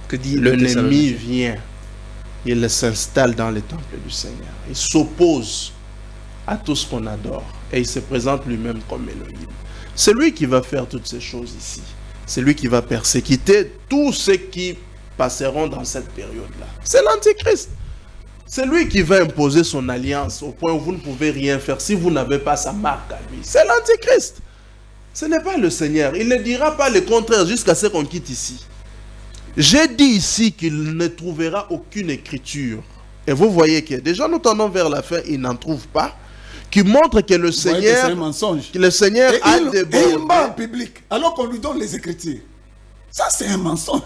que dit L'ennemi vient, il s'installe dans le temple du Seigneur. Il s'oppose à tout ce qu'on adore. Et il se présente lui-même comme Elohim. C'est lui qui va faire toutes ces choses ici. C'est lui qui va persécuter tous ceux qui passeront dans cette période-là. C'est l'Antichrist. C'est lui qui va imposer son alliance au point où vous ne pouvez rien faire si vous n'avez pas sa marque à lui. C'est l'Antichrist. Ce n'est pas le Seigneur. Il ne dira pas le contraire jusqu'à ce qu'on quitte ici. J'ai dit ici qu'il ne trouvera aucune écriture. Et vous voyez que déjà nous tendons vers la fin, il n'en trouve pas. Qui montre que le Vous voyez que Seigneur, c'est un mensonge. que le Seigneur Et a il ment en débordé. public, alors qu'on lui donne les Écritures. Ça, c'est un mensonge.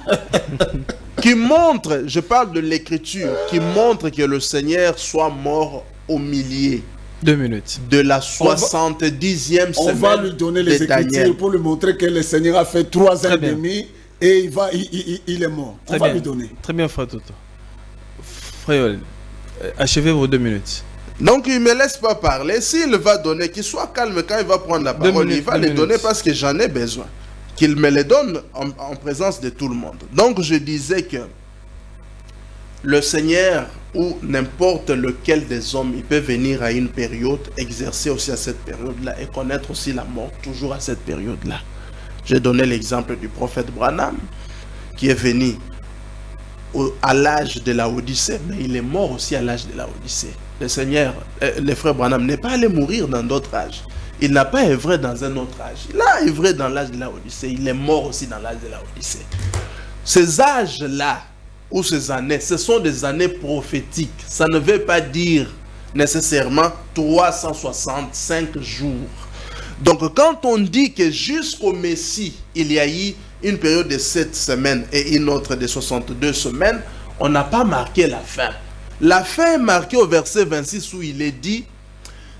Qui montre, je parle de l'écriture, qui montre que le Seigneur soit mort au milieu 2 minutes. de la 70e On semaine va lui donner les de Écritures Daniel. pour lui montrer que le Seigneur a fait 3 ans Très et bien. demi et il est mort. On Très va bien. lui donner. Très bien, frère Toto. Frère, achevez vos 2 minutes. Donc il ne me laisse pas parler. S'il va donner, qu'il soit calme quand il va prendre la parole. minutes, Il va 2 les donner minutes. parce que j'en ai besoin. Qu'il me les donne en présence de tout le monde. Donc je disais que le Seigneur ou n'importe lequel des hommes, il peut venir à une période, exercer aussi à cette période-là et connaître aussi la mort toujours à cette période-là. J'ai donné l'exemple du prophète Branham qui est venu à l'âge de la Odyssée, mais il est mort aussi à l'âge de la Odyssée. Le Seigneur, le frère Branham n'est pas allé mourir dans d'autres âges. Il n'a pas œuvré dans un autre âge. Il a œuvré dans l'âge de la Odyssée. Il est mort aussi dans l'âge de la Odyssée. Ces âges-là, ou ces années, ce sont des années prophétiques. Ça ne veut pas dire nécessairement 365 jours. Donc quand on dit que jusqu'au Messie, il y a eu une période de 7 semaines et une autre de 62 semaines, on n'a pas marqué la fin. La fin est marquée au verset 26 où il est dit,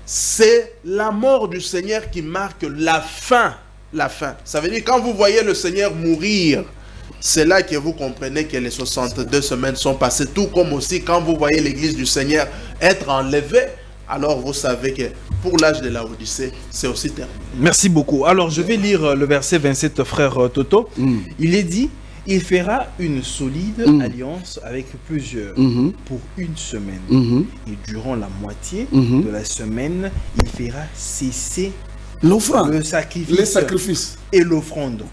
c'est la mort du Seigneur qui marque la fin. La fin. Ça veut dire quand vous voyez le Seigneur mourir, c'est là que vous comprenez que les 62 semaines sont passées. Tout comme aussi quand vous voyez l'église du Seigneur être enlevée, alors vous savez que pour l'âge de la Odyssée, c'est aussi terminé. Merci beaucoup. Alors, je vais lire le verset 27, frère Toto. Il est dit, il fera une solide alliance avec plusieurs pour une semaine. Et durant la moitié de la semaine, il fera cesser L'offrande, le sacrifice, les sacrifices. et l'offrande.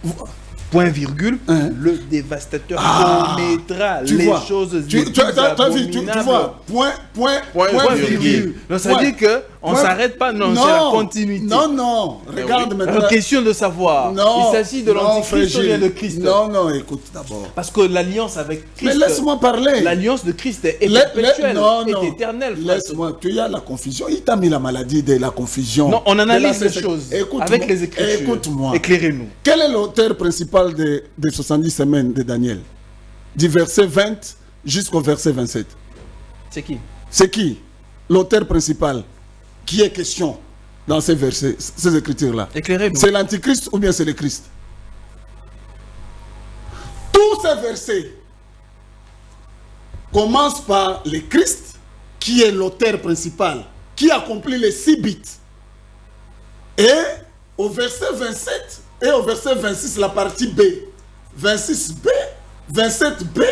Point virgule, le dévastateur commettra Tu les vois, choses tu abominables. vois, point virgule. Donc ça veut dire qu'on ne s'arrête pas, non, c'est la continuité. Non, regarde maintenant. Question de savoir, il s'agit de l'antichrist ou bien de Christ? Non, écoute d'abord. Parce que l'alliance avec Christ, Mais laisse-moi parler. l'alliance de Christ est perpétuelle, est éternelle. frère. Laisse-moi, tu as la confusion. Il t'a mis la maladie de la confusion. Non, on analyse De les choses Écoute-moi. avec les Écritures. Écoute-moi. Éclairez-nous. Quel est l'auteur principal des 70 semaines de Daniel? Du verset 20 jusqu'au verset 27. C'est qui? C'est qui? L'auteur principal qui est question dans ces versets, ces écritures-là. Éclairez-nous. C'est l'antichrist ou bien c'est le Christ? Tous ces versets commencent par le Christ qui est l'auteur principal, qui accomplit les 6 bits. Et au verset 27 et au verset 26, la partie B, 26B, 27B,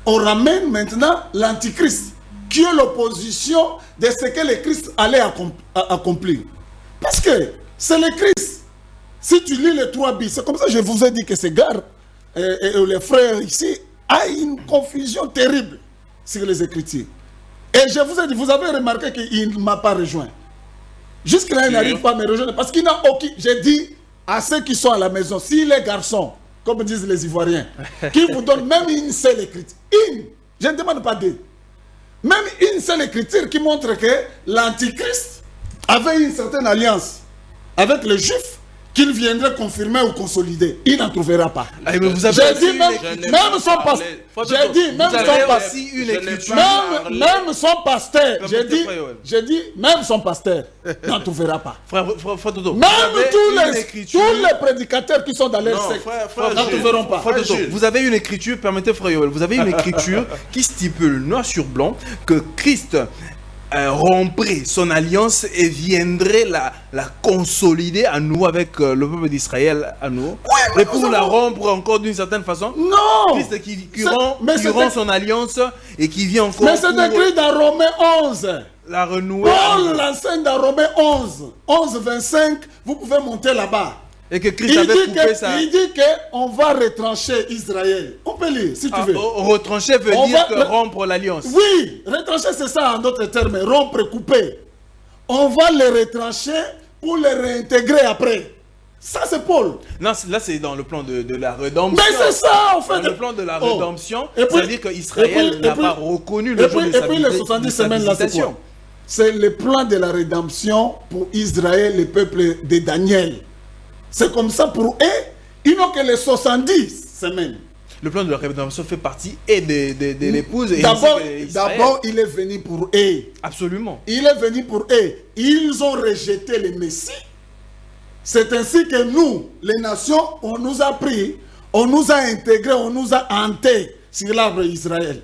on ramène maintenant l'antichrist, qui est l'opposition de ce que le Christ allait accomplir. Parce que c'est le Christ. Si tu lis les 3 bits, c'est comme ça que je vous ai dit que ces gars et les frères ici a une confusion terrible sur les Écritures. Et je vous ai dit, vous avez remarqué qu'il ne m'a pas rejoint. Jusque-là, il n'arrive pas à me rejoindre parce qu'il n'a aucun... J'ai dit à ceux qui sont à la maison, si les garçons, comme disent les Ivoiriens, qui vous donnent même une seule écriture, je ne demande pas deux, même une seule écriture qui montre que l'Antichrist avait une certaine alliance avec les Juifs, qu'il viendrait confirmer ou consolider, il n'en trouvera pas. Mais vous avez J'ai dit même son pasteur. J'ai dit même son pasteur. Une écriture. Même son pasteur. J'ai dit même son pasteur n'en trouvera pas. Frère Toto. Même tous les prédicateurs qui sont dans leur secte n'en trouveront pas. Vous avez une écriture, permettez frère Yoel, vous avez une écriture qui stipule noir sur blanc que Christ romprait son alliance et viendrait la consolider à nouveau avec le peuple d'Israël à nouveau. Oui, et pour la rompre encore d'une certaine façon. Non. Christ qui rompt son alliance et qui vient encore. Mais c'est écrit dans Romains 11. La renouer. Paul l'enseigne dans Romains 11. 11, 25. Vous pouvez monter là-bas. Et que Christ avait coupé ça. Il dit qu'on va retrancher Israël. On peut lire si tu veux. Retrancher veut dire rompre l'alliance. Oui, retrancher c'est ça en d'autres termes. Rompre, couper. On va les retrancher pour les réintégrer après. Ça c'est Paul. Non, là c'est dans le plan de la rédemption. Mais c'est ça en fait. Dans le plan de la rédemption, c'est-à-dire qu'Israël n'a pas reconnu le jour de sa Et puis les 70 semaines là c'est quoi? C'est le plan de la rédemption pour Israël, le peuple de Daniel. C'est comme ça pour eux, ils n'ont que les 70 semaines. Le plan de la rédemption fait partie et de l'épouse. D'abord, il est venu pour eux. Absolument. Il est venu pour eux. Ils ont rejeté le Messie. C'est ainsi que nous, les nations, on nous a pris, on nous a intégrés, on nous a hantés sur l'arbre Israël.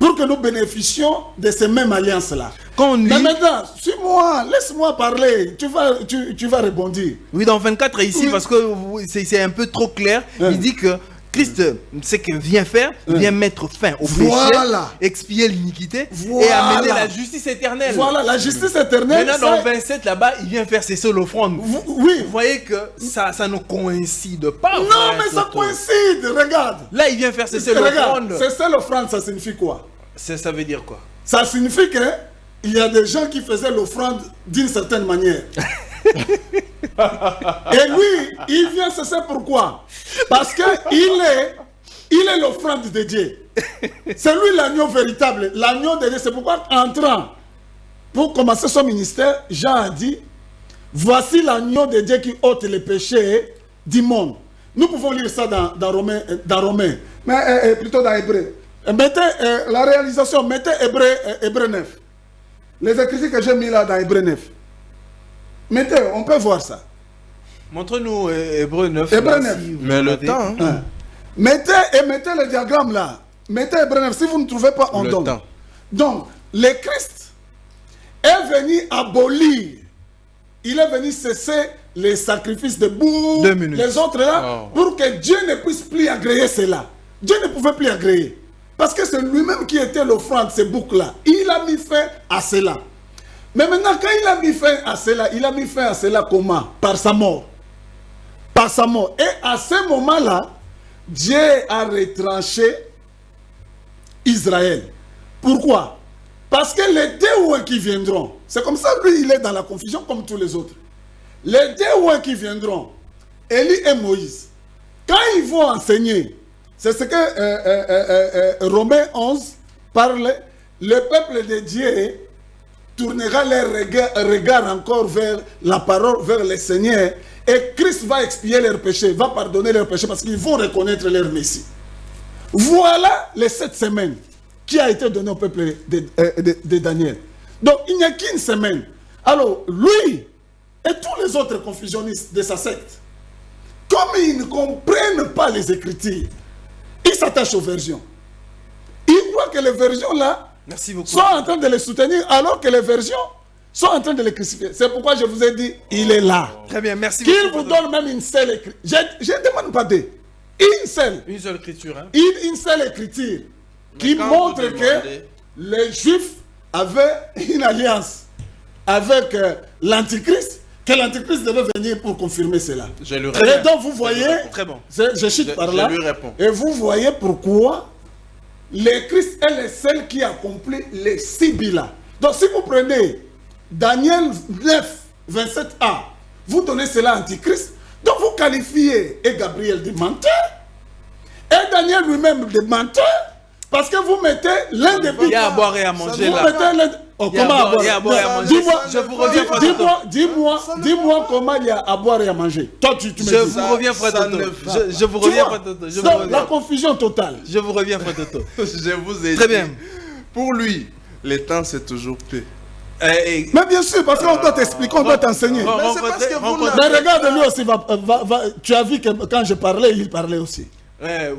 pour que nous bénéficions de ces mêmes alliances-là. Quand on lit, Mais maintenant, suis-moi, laisse-moi parler, tu vas rebondir. oui, dans 24 ici, Oui. parce que c'est un peu trop clair, il dit que Christ, ce qu'il vient faire, vient mettre fin au Voilà. péché, expier l'iniquité et Voilà. amener la justice éternelle. Voilà, la justice éternelle. Maintenant, ça- dans 27, là-bas, il vient faire cesser l'offrande. Oui. Vous voyez que ça ne coïncide pas. Non, frère mais ça Toto. coïncide, regarde. Là, il vient faire cesser Regarde, l'offrande. c'est ça l'offrande, ça signifie quoi? Ça veut dire quoi? Ça signifie qu'il y a des gens qui faisaient l'offrande d'une certaine manière. Et lui, il vient, c'est ça pourquoi? Parce qu'il est l'offrande de Dieu. C'est lui l'agneau véritable, l'agneau de Dieu. C'est pourquoi, entrant, pour commencer son ministère, Jean a dit, voici l'agneau de Dieu qui ôte les péchés du monde. Nous pouvons lire ça dans Romains, mais plutôt dans Hébreu. Mettez la réalisation, mettez Hébreu 9. Les écritures que j'ai mis là dans Hébreu 9. Mettez, on peut voir ça. Montre-nous Hébreu 9. Hébreu là, 9. si vous Mais le l'avez. temps, hein. Mettez le diagramme là. Mettez Hébreu 9. Si vous ne trouvez pas, on Le donne. temps. Donc, le Christ est venu abolir. Il est venu cesser les sacrifices de boucs, 2 minutes. les autres là, Oh. pour que Dieu ne puisse plus agréer cela. Dieu ne pouvait plus agréer. Parce que c'est lui-même qui était l'offrande, ces boucs-là. Il a mis fin à cela. Mais maintenant, quand il a mis fin à cela, il a mis fin à cela comment? Par sa mort. Par sa mort. Et à ce moment-là, Dieu a retranché Israël. Pourquoi? Parce que les témoins qui viendront, c'est comme ça, lui, il est dans la confusion comme tous les autres. Les témoins qui viendront, Élie et Moïse, quand ils vont enseigner, c'est ce que Romains 11 parle, le peuple de Dieu tournera leur regard encore vers la parole, vers le Seigneur, et Christ va expier leurs péchés, va pardonner leurs péchés, parce qu'ils vont reconnaître leur Messie. Voilà les 7 semaines qui a été donnée au peuple de Daniel. Donc il n'y a qu'une semaine. Alors lui et tous les autres confusionnistes de sa secte, comme ils ne comprennent pas les Écritures, ils s'attachent aux versions. Ils croient que les versions là Merci beaucoup. sont en train de les soutenir alors que les versions sont en train de les crucifier. C'est pourquoi je vous ai dit, il est là. Très bien, merci Qu'il beaucoup. vous donne même une seule écriture. Je ne demande pas deux. Une seule. Une seule écriture. Hein? Une seule écriture qui quand montre vous que demandez- les Juifs avaient une alliance avec l'Antichrist, que l'Antichrist devait venir pour confirmer cela. Je lui Et réponds. donc vous voyez, Très bon. je chute par là, Je lui réponds. et vous voyez pourquoi le Christ est le seul qui accomplit les 6 bilans. Donc si vous prenez Daniel 9, 27a, vous donnez cela à Antichrist, donc vous qualifiez et Gabriel de menteur, et Daniel lui-même de menteur, parce que vous mettez l'un des Il y a à boire et à manger vous là. mettez l'un... Oh, Il y a à comment boire- il y a à boire et à manger. Dis-moi, Je vous reviens, frère dis-moi comment il y a à boire et à manger. Toi, tu me Je dis. vous reviens, frère ça Toto. ne va Je vous Tu reviens, vois, frère Toto. Je vous donc, la reviens. confusion totale. Je vous reviens, frère Toto. Je vous ai Très dit. bien. Pour lui, le temps c'est toujours peu. Mais bien sûr, parce qu'on doit t'expliquer, on doit t'enseigner. Mais c'est parce que vous Mais regarde, lui aussi, tu as vu que quand je parlais, il parlait aussi.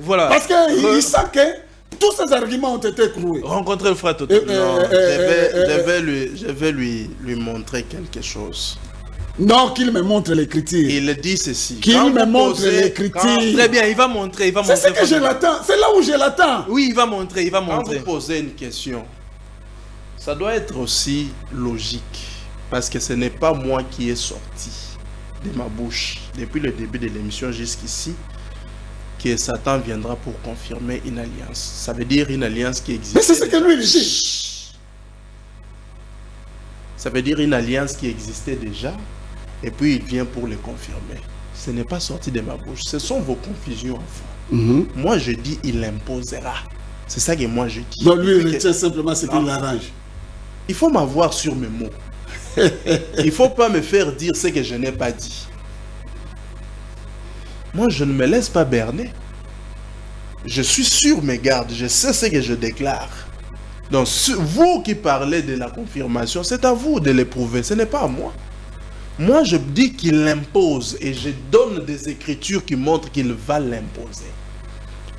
Voilà. Parce qu'il sent que tous ces arguments ont été cloués. Rencontrer le frère Toto. Non, je vais lui montrer quelque chose. Non, qu'il me montre l'écriture. Il dit ceci. Qu'il Quand me vous montre posez- l'écriture. Très bien, il va montrer. Il va C'est montrer. ce que je l'attends. C'est là où je l'attends. Oui, il va montrer. Il va Quand montrer. vous posez une question, ça doit être aussi logique. Parce que ce n'est pas moi qui ai sorti de ma bouche depuis le début de l'émission jusqu'ici que Satan viendra pour confirmer une alliance. Ça veut dire une alliance qui existe. Mais c'est ce que lui, il dit. Ça veut dire une alliance qui existait déjà et puis il vient pour le confirmer. Ce n'est pas sorti de ma bouche. Ce sont vos confusions, enfants. Moi, je dis il imposera. C'est ça que moi je dis. Donc lui, il Et puis retient simplement ce qu'il arrange. il faut m'avoir sur mes mots. Il ne faut pas me faire dire ce que je n'ai pas dit. Moi, je ne me laisse pas berner. Je suis sur mes gardes. Je sais ce que je déclare. Donc, vous qui parlez de la confirmation, c'est à vous de l'éprouver. Ce n'est pas à moi. Moi, je dis qu'il l'impose et je donne des écritures qui montrent qu'il va l'imposer.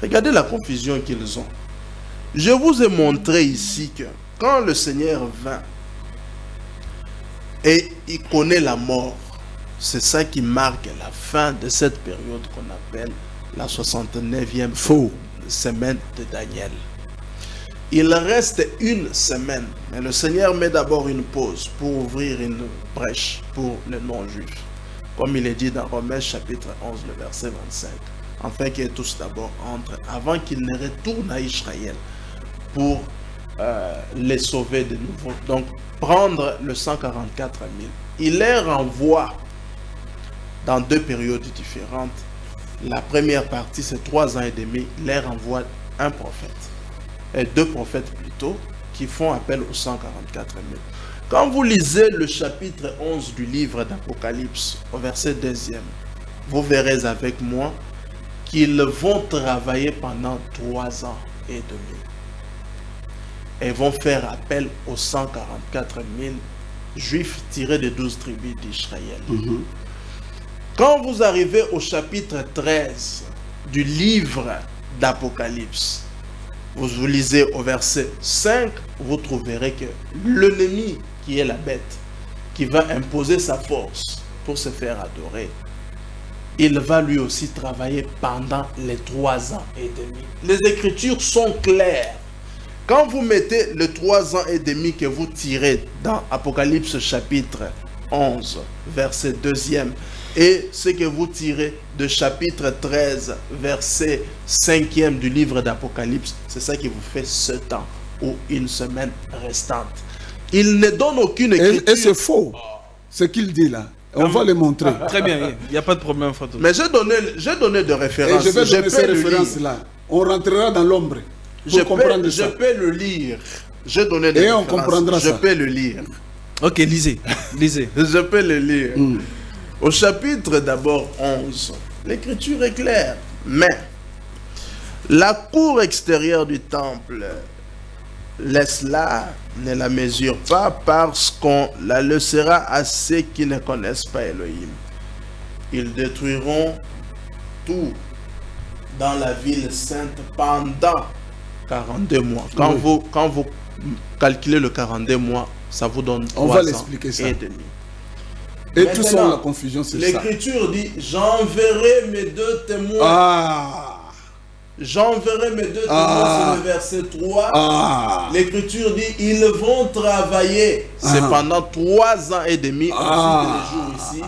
Regardez la confusion qu'ils ont. Je vous ai montré ici que quand le Seigneur vint et il connaît la mort, c'est ça qui marque la fin de cette période qu'on appelle la 69e semaine de Daniel. Il reste une semaine, mais le Seigneur met d'abord une pause pour ouvrir une brèche pour les non-juifs. Comme il est dit dans Romains chapitre 11, le verset 25. Afin qu'ils tous d'abord entrent, avant qu'ils ne retournent à Israël pour les sauver de nouveau. Donc, prendre le 144 000. Il les renvoie dans deux périodes différentes. La première partie, c'est 3 ans et demi. Il les renvoie un prophète. Et 2 prophètes plutôt, qui font appel aux 144 000. Quand vous lisez le chapitre 11 du livre d'Apocalypse, au verset 2e, vous verrez avec moi qu'ils vont travailler pendant 3 ans et demi. Et vont faire appel aux 144 000 juifs tirés des 12 tribus d'Israël. Quand vous arrivez au chapitre 13 du livre d'Apocalypse, vous lisez au verset 5, vous trouverez que l'ennemi qui est la bête, qui va imposer sa force pour se faire adorer, il va lui aussi travailler pendant les 3 ans et demi. Les Écritures sont claires. Quand vous mettez les 3 ans et demi que vous tirez dans Apocalypse chapitre 11, verset 2e, et ce que vous tirez de chapitre 13, verset 5e du livre d'Apocalypse, c'est ça qui vous fait ce temps ou une semaine restante. Il ne donne aucune écriture. Et c'est faux, ce qu'il dit là. On va le montrer. Très bien, il n'y a pas de problème, Fatou. Mais j'ai donné de références. Et je vais donner ces références-là. On rentrera dans l'ombre. Je peux le lire. Je donné des références. Et on comprendra ça. Je peux le lire. Ok, lisez. Je peux le lire. Au chapitre d'abord 11, l'écriture est claire. Mais la cour extérieure du temple, laisse-la, ne la mesure pas, parce qu'on la laissera à ceux qui ne connaissent pas Elohim. Ils détruiront tout dans la ville sainte pendant 42 mois. Quand vous calculez le 42 mois, ça vous donne 3 ans et demi. Et tout ça, la confusion, c'est ça. L'écriture dit, j'enverrai mes 2 témoins. J'enverrai mes 2 témoins, c'est le verset 3. L'écriture dit, ils vont travailler. C'est pendant 3 ans et demi. Ensuite, les jours ici,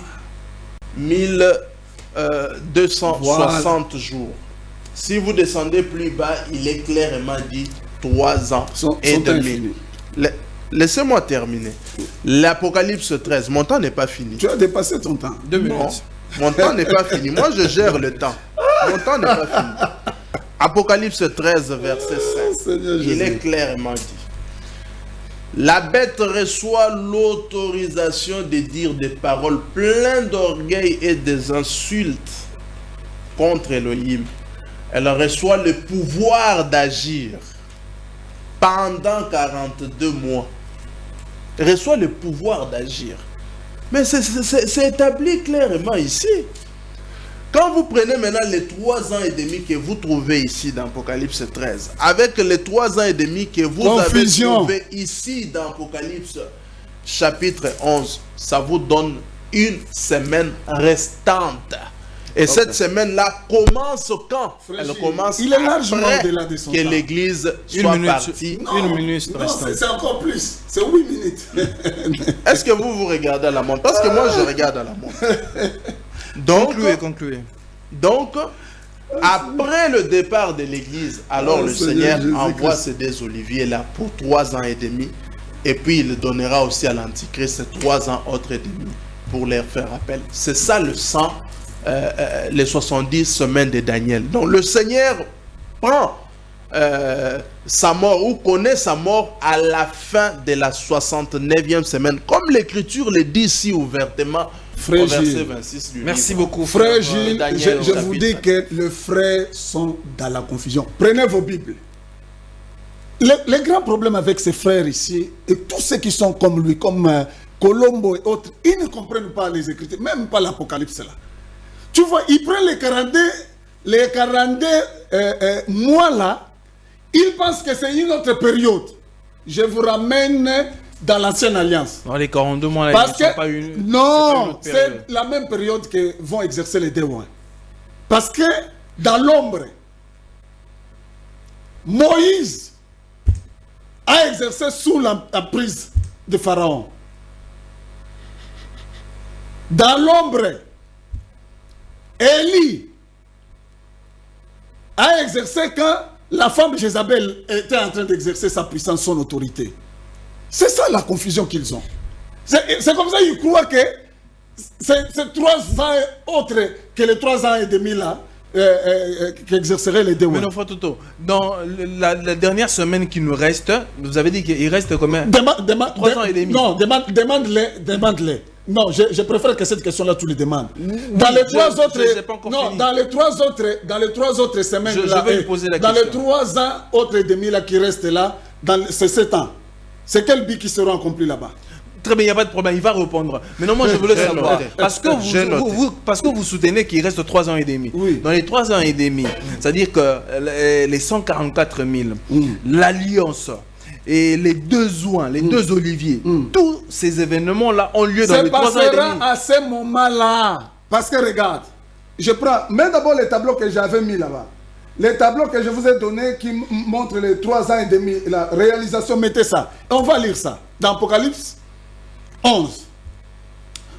1260 jours. Si vous descendez plus bas, il est clairement dit 3 ans et demi. Laissez-moi terminer. L'Apocalypse 13, mon temps n'est pas fini. Tu as dépassé ton temps. 2 minutes. Non, mon temps n'est pas fini. Moi, je gère le temps. Mon temps n'est pas fini. Apocalypse 13, verset 5. Il est clairement dit. La bête reçoit l'autorisation de dire des paroles pleines d'orgueil et des insultes contre Elohim. Elle reçoit le pouvoir d'agir pendant 42 mois. Elle reçoit le pouvoir d'agir. Mais c'est établi clairement ici. Quand vous prenez maintenant les 3 ans et demi que vous trouvez ici dans Apocalypse 13, avec les 3 ans et demi que vous avez trouvés ici dans Apocalypse chapitre 11, ça vous donne une semaine restante. Et cette semaine-là commence quand? Elle commence il est largement au-delà de son que temps. l'église soit partie. Non, c'est encore plus. C'est 8 minutes. Est-ce que vous regardez à la montre? Parce que moi, je regarde à la montre. Donc, concluez. Donc, après le départ de l'église, alors le Seigneur envoie ces 2 oliviers-là pour 3 ans et demi. Et puis, il donnera aussi à l'Antichrist 3 ans autres et demi pour leur faire appel. C'est ça le sang. Les 70 semaines de Daniel. Donc le Seigneur prend sa mort ou connaît sa mort à la fin de la 69e semaine, comme l'Écriture le dit ici ouvertement Frère au verset Gilles, 26 du merci livre. beaucoup. Frère Gilles, Daniel, je vous dis que les frères sont dans la confusion. Prenez vos Bibles. Le grand problème avec ces frères ici, et tous ceux qui sont comme lui, comme Colombo et autres, ils ne comprennent pas les Écritures, même pas l'Apocalypse là. Tu vois, ils prennent les 42 mois là, Ils pensent que c'est une autre période. Je vous ramène dans l'ancienne alliance. Dans les 42 mois, là, Parce ils ne sont que, pas une. non, c'est pas une autre période. c'est la même période que vont exercer les témoins. Parce que dans l'ombre, Moïse a exercé sous la prise de Pharaon. Dans l'ombre, Élie a exercé quand la femme de Jézabel était en train d'exercer sa puissance, son autorité. C'est ça la confusion qu'ils ont. C'est comme ça qu'ils croient que c'est 3 ans autres que les 3 ans et demi là qu'exerceraient les deux. Mais non, Toto, dans la dernière semaine qui nous reste, vous avez dit qu'il reste combien? 3 ans et demi. Non, demande-les. Non, je préfère que cette question-là, tu les demandes. Dans les 3 autres, non, dans les 3 autres semaines, je vais lui poser la dans question. les 3 ans autres et demi là qui restent là, dans ces 7 ans, c'est quel but qui sera accompli là-bas? Très bien, il n'y a pas de problème, il va répondre. Mais non, moi je voulais savoir, noté. parce que parce que vous soutenez qu'il reste 3 ans et demi. Oui. Dans les 3 ans et demi, c'est-à-dire que les 144 000, l'alliance et les 2 oins, les 2 oliviers, tous ces événements-là ont lieu dans les 3 ans et demi. Ça passera à ce moment-là. Parce que regarde, je prends, mets d'abord les tableaux que j'avais mis là-bas. Les tableaux que je vous ai donnés qui montrent les 3 ans et demi, la réalisation, mettez ça. Et on va lire ça dans Apocalypse 11.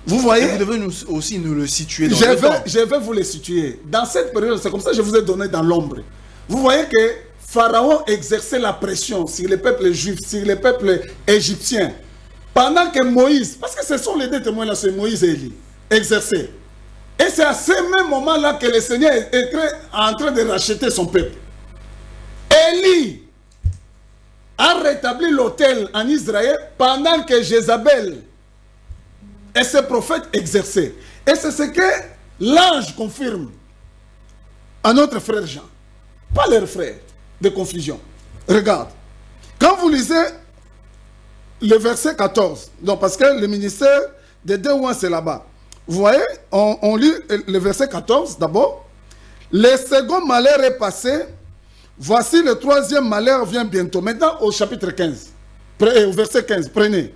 Vous voyez, Et vous devez aussi nous le situer dans le temps. je vais vous les situer. Dans cette période, c'est comme ça que je vous ai donné dans l'ombre. Vous voyez que Pharaon exerçait la pression sur les peuples juifs, sur les peuples égyptiens. Pendant que Moïse, parce que ce sont les 2 témoins là, c'est Moïse et Élie, exerçaient. Et c'est à ce même moment-là que le Seigneur est en train de racheter son peuple. Élie a rétabli l'autel en Israël pendant que Jézabel et ses prophètes exerçaient. Et c'est ce que l'ange confirme à notre frère Jean. Pas leur frère de confusion. Regarde. Quand vous lisez le verset 14, donc parce que le ministère des 2 oins c'est là-bas. Vous voyez, on lit le verset 14 d'abord. Le second malheur est passé. Voici le 3e malheur vient bientôt. Maintenant au chapitre 15. Au verset 15, prenez.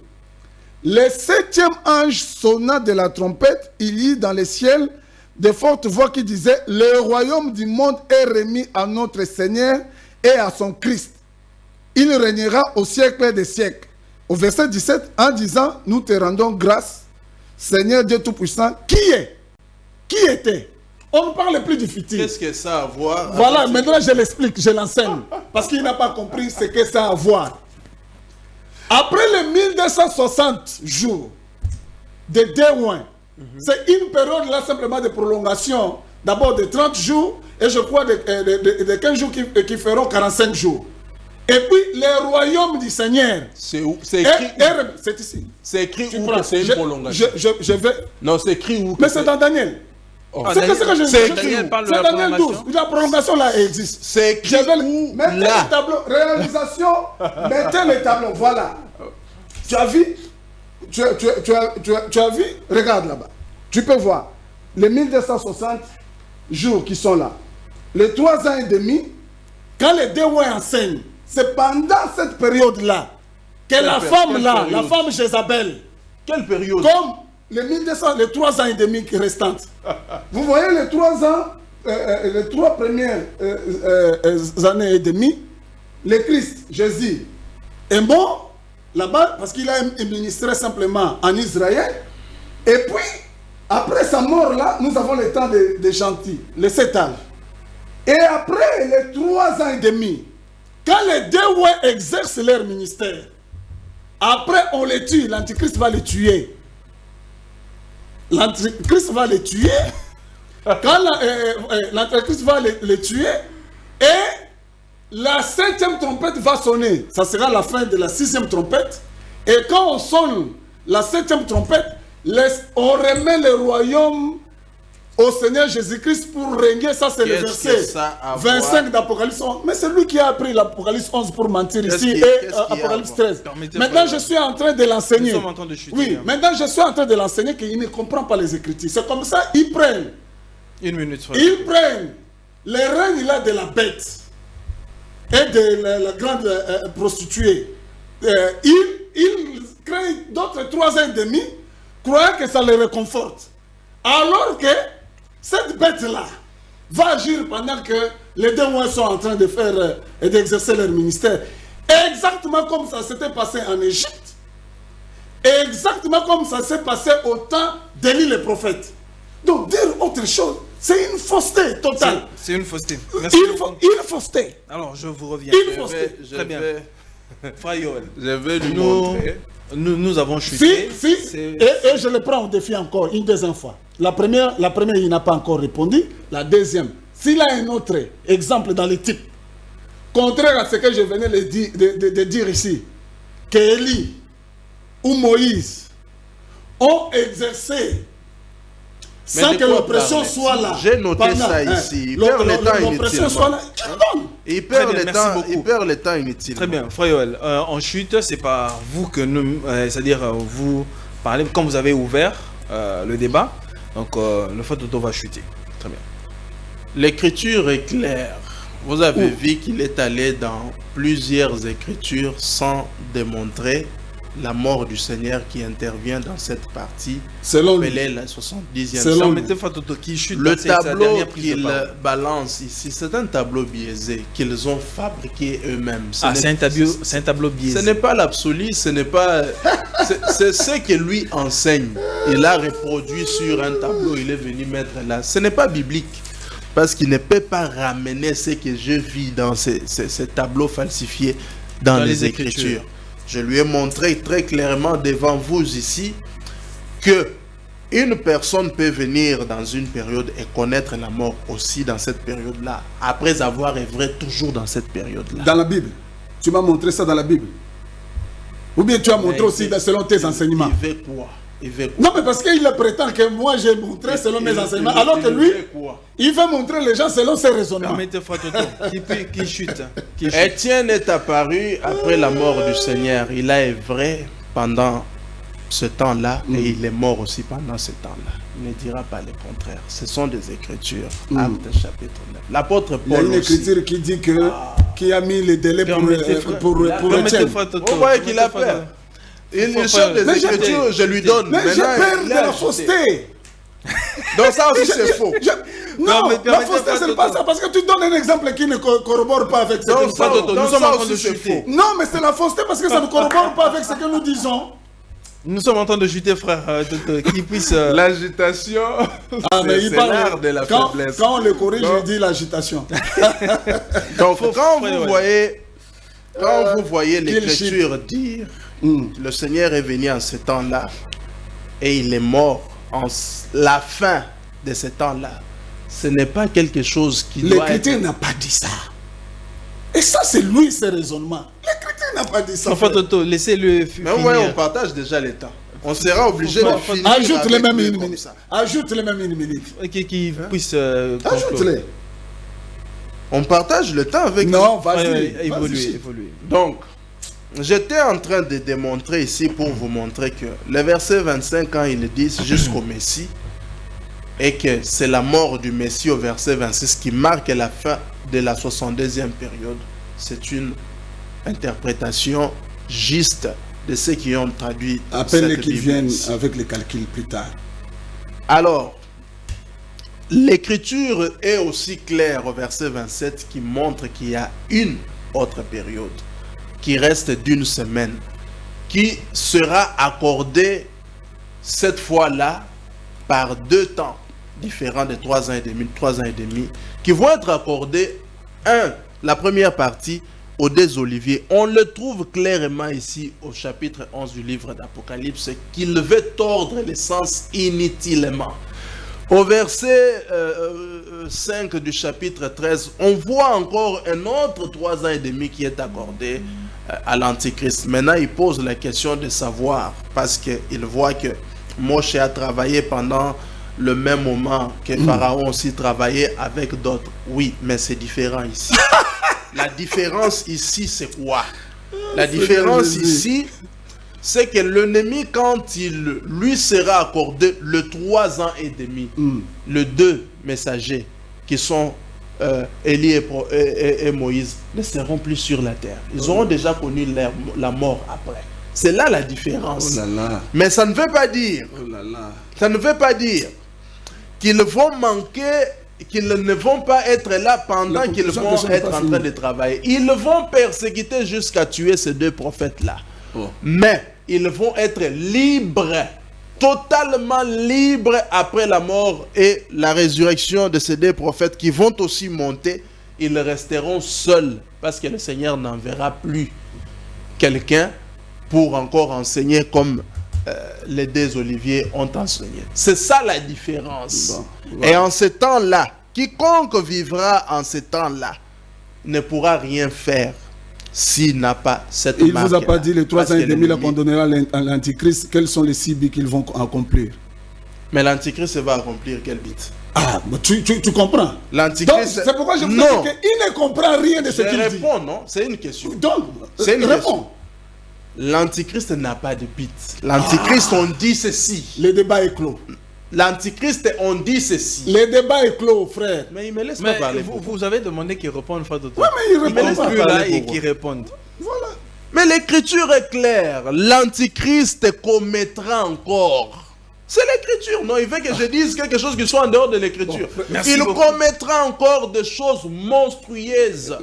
Le 7e ange sonna de la trompette. Il y eut dans le ciel de fortes voix qui disaient: le royaume du monde est remis à notre Seigneur et à son Christ. Il régnera au siècle des siècles. Au verset 17, en disant: nous te rendons grâce, Seigneur Dieu Tout-Puissant. Qui est? Qui était? On ne parle plus du futur. Qu'est-ce que ça a à voir? Voilà, maintenant je l'explique, je l'enseigne. Parce qu'il n'a pas compris ce que ça a à voir. Après les 1260 jours de 2 oins, c'est une période là simplement de prolongation. D'abord de 30 jours et je crois de 15 jours qui feront 45 jours. Et puis le royaume du Seigneur. C'est écrit. C'est ici. C'est écrit Tu où prends. que c'est une prolongation? Je vais. Non, c'est écrit où? Mais c'est dans Daniel. Oh. C'est que je C'est je- Daniel je- parle de c'est la Daniel prolongation. 12. La prolongation là existe. C'est écrit où? Mettez Là. le tableau. Réalisation. Mettez le tableau. Voilà. Tu as vu? Tu as vu? Regarde là-bas. Tu peux voir. Les 1260 jours qui sont là. Les 3 ans et demi. Quand les 2 oins enseignent. C'est pendant cette période-là que la femme quelle là, période? la femme Jézabel, Quelle période? comme les 3 ans et demi qui restantes. Vous voyez les 3 ans, les 3 premières années et demie, le Christ, Jésus, est mort là-bas parce qu'il a ministré simplement en Israël. Et puis, après sa mort là, nous avons le temps de gentil, les 7 âges. Et après les 3 ans et demi, quand les 2 oins exercent leur ministère, après on les tue, l'Antichrist va les tuer. L'Antichrist va les tuer. Quand l'Antichrist va les tuer, et la 7e trompette va sonner. Ça sera la fin de la 6e trompette. Et quand on sonne la 7e trompette, on remet le royaume au Seigneur Jésus-Christ pour régner. Ça, c'est le Qu'est-ce que verset ça a à 25 voir? d'Apocalypse 11. Mais c'est lui qui a appris l'Apocalypse 11 pour mentir Qu'est-ce ici. qui- Et qu'est-ce qui a à Apocalypse voir? 13. Permettez-moi, Maintenant, frère. je suis en train de l'enseigner. Nous sommes en train de chuter, Oui, hein. maintenant, je suis en train de l'enseigner qu'il ne comprend pas les Écritures. C'est comme ça, ils prennent. 1 minute, frère. Ils prennent le règne là de la bête. et de la grande prostituée, ils créent d'autres 3 ans et demi, croyant que ça les réconforte. Alors que cette bête-là va agir pendant que les 2 mois sont en train de faire et d'exercer leur ministère. Exactement comme ça s'était passé en Égypte. Exactement comme ça s'est passé au temps d'Élie le prophète. Donc dire autre chose, c'est une fausseté totale. C'est une fausseté. Merci. Une fausseté. Alors je vous reviens. Une fausseté. Très bien. Frère Yoel, Je vais lui montrer. nous avons chuté. Et je le prends au défi encore une deuxième fois. La première, il n'a pas encore répondu. La deuxième, s'il a un autre exemple dans les types, contraire à ce que je venais de dire ici, que Élie ou Moïse ont exercé sans que l'oppression soit là. J'ai noté ça ici. Il perd le temps inutilement. Il perd le temps inutilement. Très bien, Frère Yoel, en chute, c'est pas vous que nous, c'est-à-dire vous parlez, comme vous avez ouvert le débat, donc le Frère Toto va chuter. Très bien. L'écriture est claire. Vous avez vu qu'il est allé dans plusieurs écritures sans démontrer la mort du Seigneur qui intervient dans cette partie. Selon lui. Appelée la 70e. Selon lui. Le tableau qu'il balance ici, c'est un tableau biaisé qu'ils ont fabriqué eux-mêmes. C'est un tableau biaisé. Ce n'est pas l'absolu, ce n'est pas... c'est ce que lui enseigne. Il a reproduit sur un tableau, il est venu mettre là. Ce n'est pas biblique. Parce qu'il ne peut pas ramener ce que je vis dans ces tableaux falsifiés dans les Écritures. Je lui ai montré très clairement devant vous ici que une personne peut venir dans une période et connaître la mort aussi dans cette période-là, après avoir œuvré toujours dans cette période-là. Dans la Bible. Tu m'as montré ça dans la Bible. Ou bien tu as montré aussi selon tes enseignements. Il veut quoi? Non, mais parce qu'il prétend que moi j'ai montré selon mes enseignements, alors que lui, il veut montrer les gens selon ses raisonnements. Qui chute. Étienne est apparu après la mort du Seigneur. Il a œuvré pendant ce temps-là et il est mort aussi pendant ce temps-là. Il ne dira pas le contraire. Ce sont des Écritures. Actes chapitre 9. L'apôtre Paul. Il y a une écriture qui dit que qui a mis les délais pour Étienne. On voit qu'il a peur. Il cherche des Écritures, je lui donne. Mais j'ai peur de la fausseté. Donc ça aussi c'est faux. Non, la fausseté c'est pas ça. Parce que tu donnes un exemple qui ne corrobore pas avec ce que nous disons. Nous sommes en train de chuter. Non, mais c'est la fausseté parce que ça ne corrobore pas avec ce que nous disons. Nous sommes en train de chuter, frère. Qui puisse... L'agitation, c'est l'art de la faiblesse. Quand on le corrige, il dit l'agitation. Donc quand vous voyez l'Écriture dire le Seigneur est venu en ce temps-là et il est mort en la fin de ce temps-là, ce n'est pas quelque chose qui doit être... L'Écriture n'a pas dit ça. Et ça, c'est lui, ses raisonnements. L'Écriture n'a pas dit ça. Enfin, Toto, laissez-le finir. Mais ouais, on partage déjà les temps. On sera obligé de finir. Ajoute les mêmes une minute. Ajoute les mêmes une minute. Qui puisse... Ajoute-les. On partage le temps avec... Non, vas-y. Évoluer. Donc, j'étais en train de démontrer ici pour vous montrer que le verset 25, quand il dit jusqu'au Messie, et que c'est la mort du Messie au verset 26 qui marque la fin de la 62e période, c'est une interprétation juste de ceux qui ont traduit Appelle-les qu'ils viennent avec les calculs plus tard. Alors, l'écriture est aussi claire au verset 27 qui montre qu'il y a une autre période qui reste d'une semaine, qui sera accordée cette fois-là par 2 temps différents de 3 ans et demi, qui vont être accordés, la première partie aux 2 oliviers. On le trouve clairement ici au chapitre 11 du livre d'Apocalypse, qu'il veut tordre les sens inutilement. Au verset 5 du chapitre 13, on voit encore un autre 3 ans et demi qui est accordé à l'Antichrist. Maintenant, il pose la question de savoir, parce qu'il voit que Moshe a travaillé pendant le même moment que Pharaon aussi travaillait avec d'autres. Oui, mais c'est différent ici. La différence ici, c'est quoi? La différence ici, c'est que l'ennemi, quand il lui sera accordé le 3 ans et demi, les 2 messagers qui sont Élie et Moïse ne seront plus sur la terre. Ils auront déjà connu la mort après. C'est là la différence. Oh là là. Mais ça ne veut pas dire, Oh là là. ça ne veut pas dire qu'ils vont manquer, qu'ils ne vont pas être là pendant qu'ils vont être en train de travailler. Ils vont persécuter jusqu'à tuer ces deux prophètes-là. Oh. Mais ils vont être libres, totalement libres après la mort et la résurrection de ces deux prophètes qui vont aussi monter. Ils resteront seuls parce que le Seigneur n'enverra plus quelqu'un pour encore enseigner comme les deux Oliviers ont enseigné. C'est ça la différence. Bon. Et en ce temps-là, quiconque vivra en ce temps-là ne pourra rien faire s'il n'a pas cette Il ne marque. vous a pas dit les 3 ans et demi là qu'on qu'on donnera à l'Antichrist, quels sont les 6 buts qu'ils vont accomplir? Mais l'Antichrist va accomplir quel but? Ah, mais tu comprends. Donc, L'Antichrist... c'est pourquoi je vous Non. dis qu'il ne comprend rien de ce Je qu'il dit. réponds, non? C'est une question. Donc, C'est une réponds. L'Antichrist n'a pas de but. L'Antichrist, on dit ceci. Le débat est clos. L'Antichrist, on dit ceci. Le débat est clos, frère. Mais il me laisse Mais pas parler. vous avez demandé qu'il réponde fois de temps. Ouais, mais il me répond laisse pas. plus là Parler et pour qu'il réponde. Voilà. Mais l'écriture est claire. L'Antichrist commettra encore. C'est l'écriture, non? Il veut que je dise quelque chose qui soit en dehors de l'écriture. Bon, merci il beaucoup. commettra encore des choses monstrueuses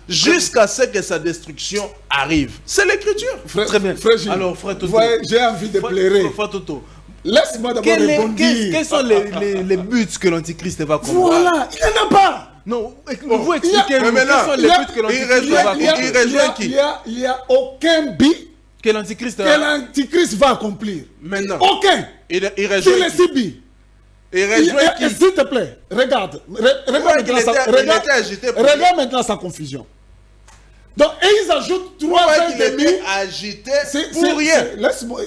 jusqu'à ce que sa destruction arrive. C'est l'écriture. Frère, Très bien. Frère Gilles, Alors, frère Toto. vous voyez, j'ai envie de pleurer. Frère Toto. Laisse-moi d'abord répondre. Quels sont les buts que l'Antichrist va combattre? Voilà, il n'y en a pas. Non, vous expliquez mais maintenant, quels sont les buts que l'Antichrist va combattre. Il n'y a aucun but Que l'Antichrist que l'Antichrist va accomplir. Maintenant, Aucun. il Sur rejoint les qui? 6 buts. Il rejoint qui? S'il te plaît, regarde. Regarde qu'il maintenant était- il était agité pour- regarde maintenant sa confusion. Donc, et ils ajoutent 3 ans Pourquoi et qu'il demi. était agité pour rien? Laisse-moi.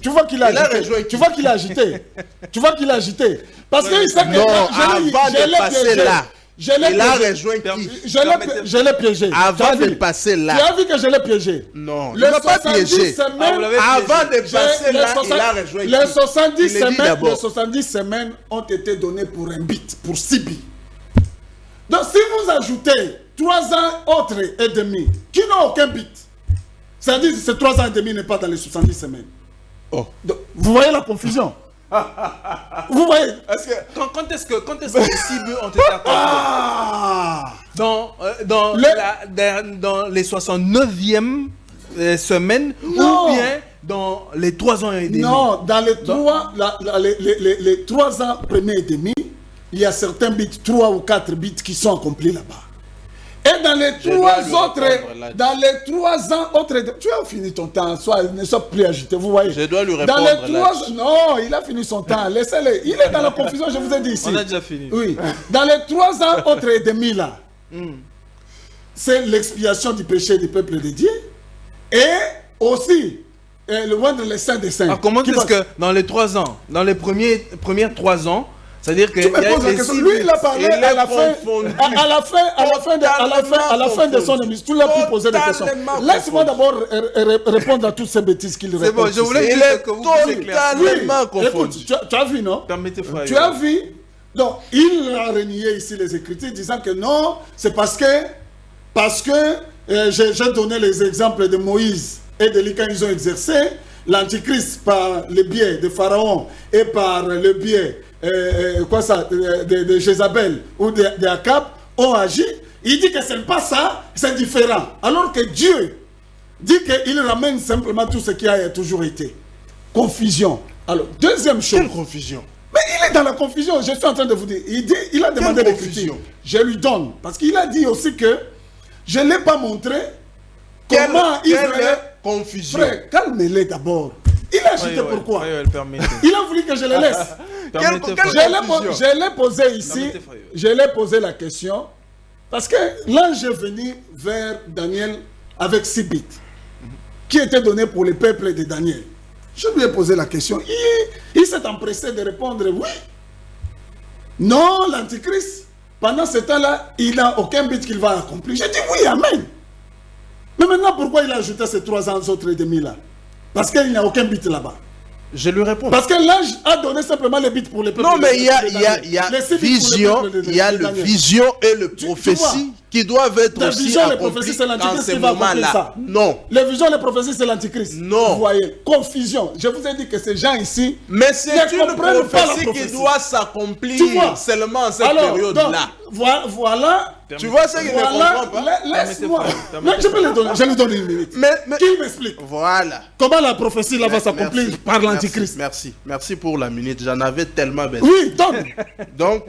Tu vois qu'il a Il a agité. rejoint qui? Tu vois qu'il a agité. Tu vois qu'il a agité. Parce qu'il sait que Non, je l'ai passer piégé. là, Je l'ai il a piégé. rejoint qui? Je l'ai piégé. Avant Tu as de vu? passer Tu là. as vu que je l'ai piégé. Non, il Les ne m'a pas 70 piégé. semaines- Ah, vous l'avez Avant de J'ai- passer les là, 60 il a rejoint les qui? 70 Il le dit semaines, d'abord. les 70 semaines ont été données pour un bit, pour 6 bits. Donc si vous ajoutez 3 ans autres et demi qui n'ont aucun bit, c'est-à-dire que ces 3 ans et demi n'est pas dans les 70 semaines. Oh. Donc, vous voyez la confusion? Vous voyez? Est-ce que... Quand est-ce que les 6 buts ont été accomplis? Ah! Dans les 69e semaines Non. ou bien dans les 3 ans et demi? Non, dans les 3 ans premiers et demi, il y a certains bits, 3 ou 4 bits qui sont accomplis là-bas. Et dans les Je dois 3 lui autres, répondre là-dessus. dans les 3 ans autres, tu as fini ton temps, ne sois plus agité, vous voyez. Je dois lui Dans répondre les 3 là-dessus. non, il a fini son temps, laissez-le. Il est dans la confusion, je vous ai dit ici. On a déjà fini. Oui. Dans les 3 ans autres et demi là, c'est l'expiation du péché du peuple de Dieu et aussi le moindre les saints des saints. Alors, comment Qui est-ce va- que dans les 3 ans, dans les premières 3 ans, c'est-à-dire que Tu me poses la question. Lui, il a parlé Il à est la fin, confondu. à la fin de son émission. Tu l'as pu poser des questions. Totalement Laisse-moi confondu. d'abord répondre à toutes ces bêtises qu'il C'est bon, répond. je voulais Il juste est que vous puissiez éclaircir. totalement confondu. Écoute, tu as vu, non? Permettez, frère. Tu as vu? Donc, il a renié ici les Écritures disant que non, c'est parce que j'ai donné les exemples de Moïse et d'Élie quand ils ont exercé l'Antichrist par le biais de Pharaon et par le biais de Jézabel ou de Akab ont agi. Il dit que ce n'est pas ça, c'est différent. Alors que Dieu dit qu'il ramène simplement tout ce qui a toujours été. Confusion. Alors, deuxième chose. Quelle confusion? Mais il est dans la confusion, je suis en train de vous dire. Il a demandé Quelle l'écriture. confusion? Je lui donne. Parce qu'il a dit aussi que je ne l'ai pas montré comment Quelle Israël... confusion? Frère, calmez-les d'abord. Il a agité pourquoi? Permettez. Il a voulu que je le laisse. Permettez, quelle- frère. Je l'ai posé ici. Permettez, frère. Je l'ai posé la question. Parce que l'ange est venu vers Daniel avec 6 bits qui étaient donnés pour le peuple de Daniel. Je lui ai posé la question. Il s'est empressé de répondre oui. Non, l'Antichrist, pendant ce temps-là, il n'a aucun but qu'il va accomplir. J'ai dit oui, amen. Mais maintenant, pourquoi il a ajouté ces 3 ans autres et demi là? Parce qu'il n'y a aucun but là-bas. Je lui réponds. Parce que l'ange a donné simplement les bits pour les peuples. Non, mais il y a Les 6 bits pour les vision, peuples de il y a le Daniel. vision et le Tu prophétie qui doivent être La aussi vision, les accomplis prophéties, c'est dans l'antichrist ces qui va accomplir moments-là. ça. Non. Les visions, les prophéties, c'est l'antichrist. Non. Vous voyez, confusion. Je vous ai dit que ces gens ici, Mais c'est ne une comprennent pas la prophétie qui prophétie. doit s'accomplir Tu vois. seulement en cette alors, donc, période-là. voilà. Tu vois ce qu'il ne comprend pas? Laisse-moi. Mais je peux le donner. Je lui donne une minute. Mais Qu'il m'explique. voilà. Comment la prophétie là va s'accomplir Merci. par l'antichrist. Merci pour la minute. J'en avais tellement besoin. Oui, donne. Donc,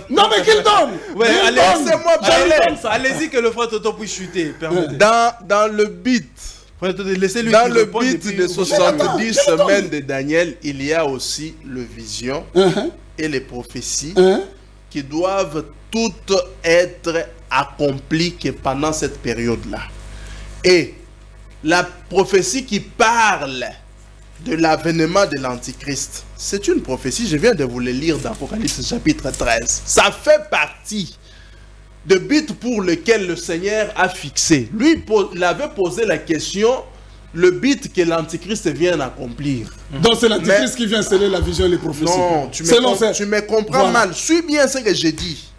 Non, mais qu'il donne. Ouais, Qu'il allez, donne. laissez-moi Je lui parler. donne ça. Allez-y que le frère Toto puisse chuter. Permettez. dans le beat, Frère Toto, laissez-lui dans qu'il le réponde et beat puis de vous- 70 Je l'attends. semaines de Daniel, il y a aussi le vision et les prophéties Hein? qui doivent toutes être accomplies que pendant cette période-là. Et la prophétie qui parle de l'avènement de l'Antichrist, c'est une prophétie, je viens de vous le lire dans Apocalypse chapitre 13. Ça fait partie de but pour lequel le Seigneur a fixé. Lui, il avait posé la question, le but que l'Antichrist vient accomplir. Donc c'est l'antichrist Mais- qui vient sceller la vision et les prophéties. Non, tu me comprends mal. Suis bien ce que j'ai dit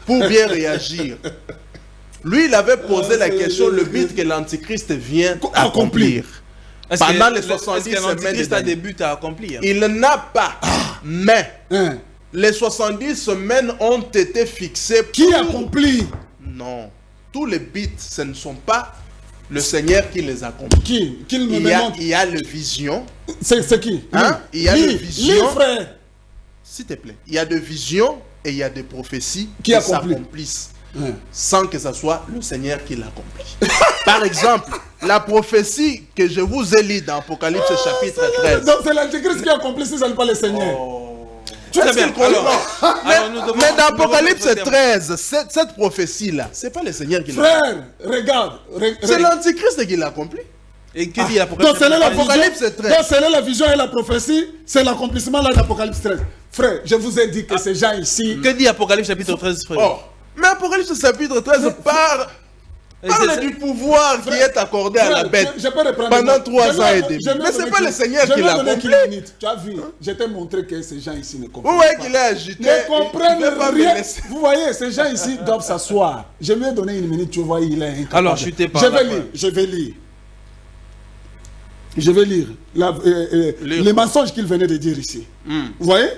pour bien réagir. Lui, il avait posé la question, le but que l'Antichrist vient accomplir. Est-ce que- Pendant les est-ce 70 que semaines l'antichrist de a des Daniel. buts à accomplir? Il n'a pas. Mais Hein? les 70 semaines ont été fixées pour... Qui accomplit? Non. Tous les buts, ce ne sont pas le Seigneur qui les accomplit. Qui? Qu'il me Il y a, montre. il y a le vision. C'est qui? Hein? Il y a Lui, le vision. lui, frère. S'il te plaît. Il y a des visions et il y a des prophéties Qui qui accomplit. s'accomplissent Hein? sans que ce soit le Seigneur qui l'accomplit. Par exemple, la prophétie que je vous ai lue dans Apocalypse chapitre 13. Donc c'est l'antichrist qui accomplit si ce n'est pas le Seigneur. Très bien. Alors, nous devons- Mais dans nous devons Apocalypse notre terme. 13, cette prophétie-là, c'est pas le Seigneur qui l'accomplit. Frère, regarde. C'est l'Antichrist qui l'accomplit. Et que dit Donc l'Apocalypse? c'est là la vision. Apocalypse 13. Donc c'est là la vision et la prophétie. C'est l'accomplissement là d'Apocalypse 13. Frère, je vous ai dit que ces gens ici. Que dit Apocalypse chapitre 13, frère? Oh. Mais Apocalypse chapitre 13 parle du pouvoir qui est accordé à la Frère, bête je peux reprendre pendant le- 3 je ans lui ai- et demi. je lui ai Mais c'est donné pas le qu'il- Seigneur je qui lui ai donné l'accomplit. qu'il minute. Tu as vu? Je t'ai montré que ces gens ici ne comprennent Vous voyez pas. qu'il est agité. Ne comprennent il veut pas me rien. laisser. Vous voyez, ces gens ici doivent s'asseoir. Je lui ai donné une minute, tu vois, il est incapable. Alors, chutez par Je là, vais frère. lire, je vais lire. Je vais lire les mensonges qu'il venait de dire ici. Vous voyez?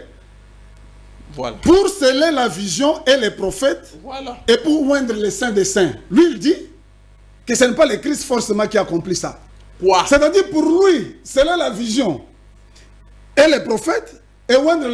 Voilà. Pour sceller la vision et les prophètes Voilà. et pour oindre les saints des saints. Lui, il dit que ce n'est pas le Christ forcément qui accomplit ça. Quoi? C'est-à-dire pour lui, sceller la vision et les prophètes et oindre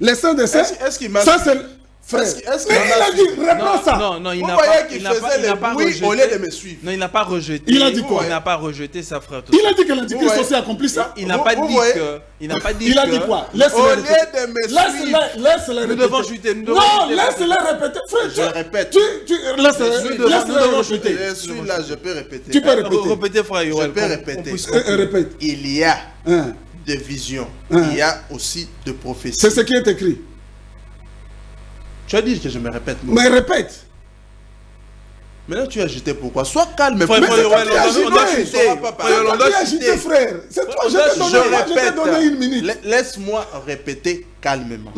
les saints des saints. Est-ce qu'il m'a Ça, suivi? c'est... Frère, Est-ce qu'il mais m'a il a suivi? dit, reprends ça. Non, il Vous n'a voyez pas, qu'il il n'a pas, faisait il n'a le pas bruit rejeté. au lieu de me suivre. Non, il n'a pas rejeté. Il a dit quoi? Il n'a pas rejeté sa frère. Il a dit que Vous l'antichrist voyez. aussi accomplit ça. Il n'a Vous- pas vous dit voyez. que. Il n'a pas dit Il a que- dit quoi? Au Laisse-le lieu répéter. de me suivre. Laisse-le Nous répéter. devons chuter. Nous devons Non, chuter. laisse-le répéter. Frère, Je répète. laisse-le devons répéter. Je suis là, je peux répéter. Tu peux répéter. Répétez, frère Je Yoel. peux qu'on répéter. puisse- Répète. Il y a Hein. des visions. Hein. Il y a aussi de prophéties. C'est ce qui est écrit. Tu as dit que je me répète. moi. Mais répète. Maintenant, tu as agité pourquoi? Sois calme. Frère, Mais frère c'est Yoel, toi qui as on doit agité. chuter. Tu sauras pas parler. Frère Yoel, C'est on toi doit qui as agité, chuter. frère. C'est toi, On je doit- t'ai Je donné une répète. minute. Laisse-moi répéter calmement.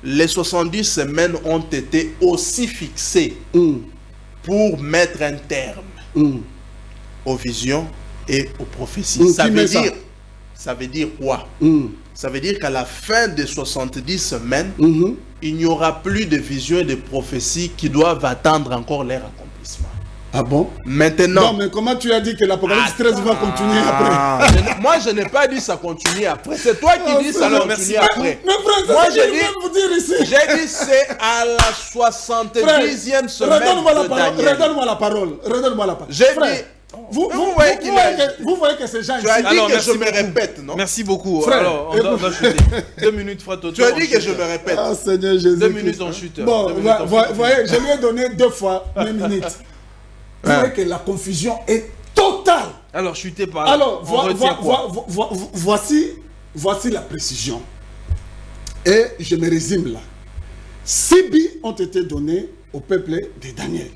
Les 70 semaines ont été aussi fixées pour mettre un terme aux visions et aux prophéties. Ça Qui veut met ça? dire, ça veut dire quoi? Ça veut dire qu'à la fin des 70 semaines, il n'y aura plus de visions et de prophéties qui doivent attendre encore leur accomplissement. Ah bon? Maintenant, Non, mais comment tu as dit que l'Apocalypse 13 va continuer après? moi je n'ai pas dit ça continue après. C'est toi qui dis ça frère, continue après. Mais frère, Moi, c'est ce que j'ai je dit- viens de vous dire ici. J'ai dit c'est à la 70e semaine Redonne-moi la de parole. Daniel. Redonne-moi la parole. Redonne-moi la parole. J'ai Frère, dit- Vous, Mais vous, vous voyez vous qu'il voyez a- que, vous voyez que ces gens ici. Tu as dit Alors, que merci je me beaucoup. répète, non? Merci beaucoup. Frère, Alors, on doit chuter. 2 minutes, frère Toto. Tu as on dit que chute. je me répète. Ah, Seigneur Jésus. 2 minutes, on chute. Bon, 2 minutes, on chute. voyez, je lui ai donné 2 fois mes minutes. Vous voyez que la confusion est totale. Alors, chutez par là. Alors, On retient quoi? voici la précision. Et je me résume là. 6 billes ont été donnés au peuple de Daniel.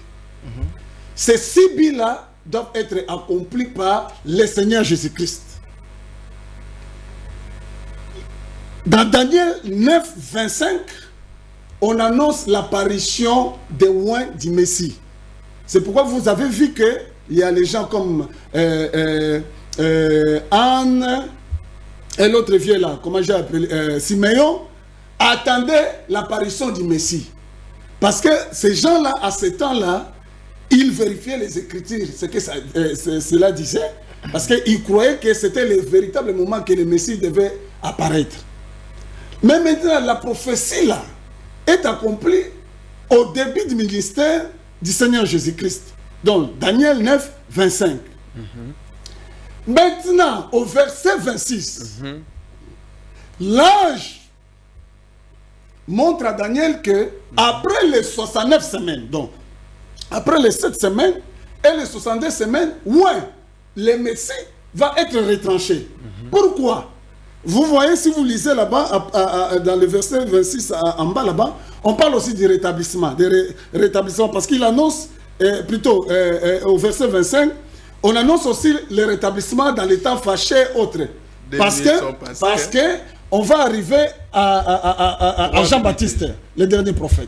Ces 6 billes là doivent être accomplis par le Seigneur Jésus-Christ. Dans Daniel 9, 25, on annonce l'apparition des oins du Messie. C'est pourquoi vous avez vu qu'il y a les gens comme Anne et l'autre vieux là, comment j'ai appelé, Siméon, attendaient l'apparition du Messie. Parce que ces gens-là, à ce temps-là, ils vérifiaient les Écritures, ce que cela disait, parce qu'ils croyaient que c'était le véritable moment que le Messie devait apparaître. Mais maintenant, la prophétie là est accomplie au début du ministère du Seigneur Jésus-Christ. Donc, Daniel 9, 25. Maintenant, au verset 26, l'ange montre à Daniel que après les 69 semaines, donc après les 7 semaines et les 62 semaines, ouais, le Messie va être retranché. Pourquoi? Vous voyez, si vous lisez là-bas, dans le verset 26, en bas là-bas, on parle aussi du rétablissement, parce qu'il annonce, plutôt au verset 25, on annonce aussi le rétablissement dans les temps fâchés autres. Parce que on va arriver à Jean-Baptiste, le dernier prophète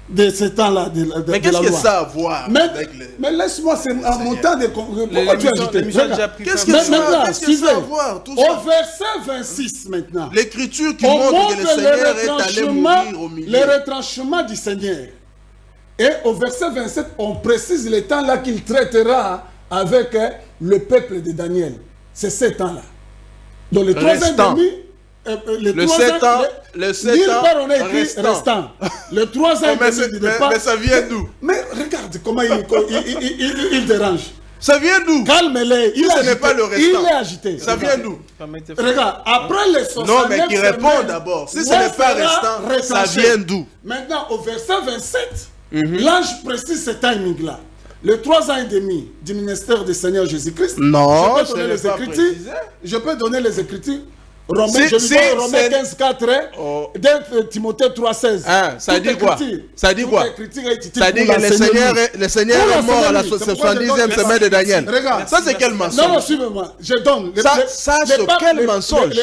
de ce temps-là de mais qu'est-ce que ça a à voir avec mais laisse-moi, c'est un montant de... Pourquoi tu as ajouté? Qu'est-ce que ça a à voir tout ça? Au verset 26 maintenant, l'écriture qui montre que le Seigneur est allé mourir au milieu. Le retranchement du Seigneur. Et au verset 27, on précise le temps là qu'il traitera avec le peuple de Daniel. C'est ce temps-là. Donc le troisième demi... Le 7 ans, restant. Le troisième demi du départ. Mais ça vient d'où? Mais regarde comment il dérange. Ça vient d'où? Calme-les. Ce n'est pas le restant. Il est agité. Ça vient d'où? Regarde, après les 69 non, mais qui répond d'abord. Si ce n'est pas restant, ça vient d'où? Maintenant, au verset 27, l'ange précise ce timing-là. Le 3 ans et demi du ministère du Seigneur Jésus-Christ. Non, je peux donner les Écritures. Romains 15, 4, Timothée 3, 16. Ça dit quoi? Ça dit quoi? Ça dit que le Seigneur est mort à la 70e semaine de Daniel. Regarde. Ça, c'est quel mensonge? Non, suivez-moi. Je donne. Ça, c'est quel mensonge?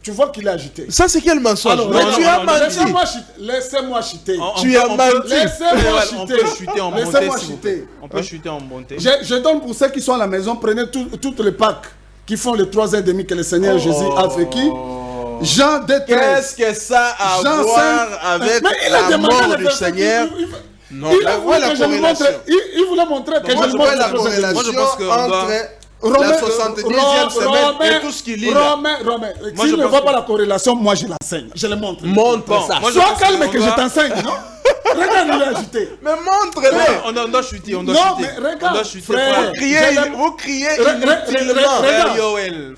Tu vois qu'il est agité. Ça, c'est quel mensonge? Mais tu as menti. Laissez-moi chuter. Tu as menti. Laissez-moi chuter. On peut chuter en bonté. Je donne pour ceux qui sont à la maison, prenez toutes les Pâques qui font les 3 ans et demi que le Seigneur Jésus a vécu. Jean 2, 13. Qu'est-ce que ça a à voir avec la mort du Seigneur? Non, il voulait montrer que je montre la corrélation entre la 70e semaine et tout ce qu'il lit là. S'il ne voit pas la corrélation, moi je l'enseigne. Je le montre. Montre ça. Sois calme que je t'enseigne, non? Regarde, il est agité. Mais montre-le. On doit chuter, Non, mais regarde, frère. Vous criez inutilement.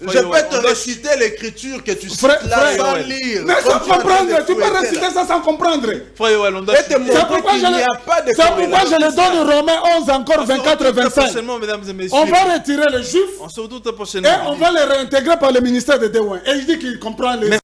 Je peux te réciter l'écriture que tu cites là sans lire. Mais sans comprendre, tu peux réciter ça sans comprendre. Frère Yoel, on doit chuter. C'est pourquoi je le donne Romains 11 encore 24 25. On va retirer les juifs on se retrouve et on va les réintégrer par le ministère de Déouin. Et il dit qu'il comprend les...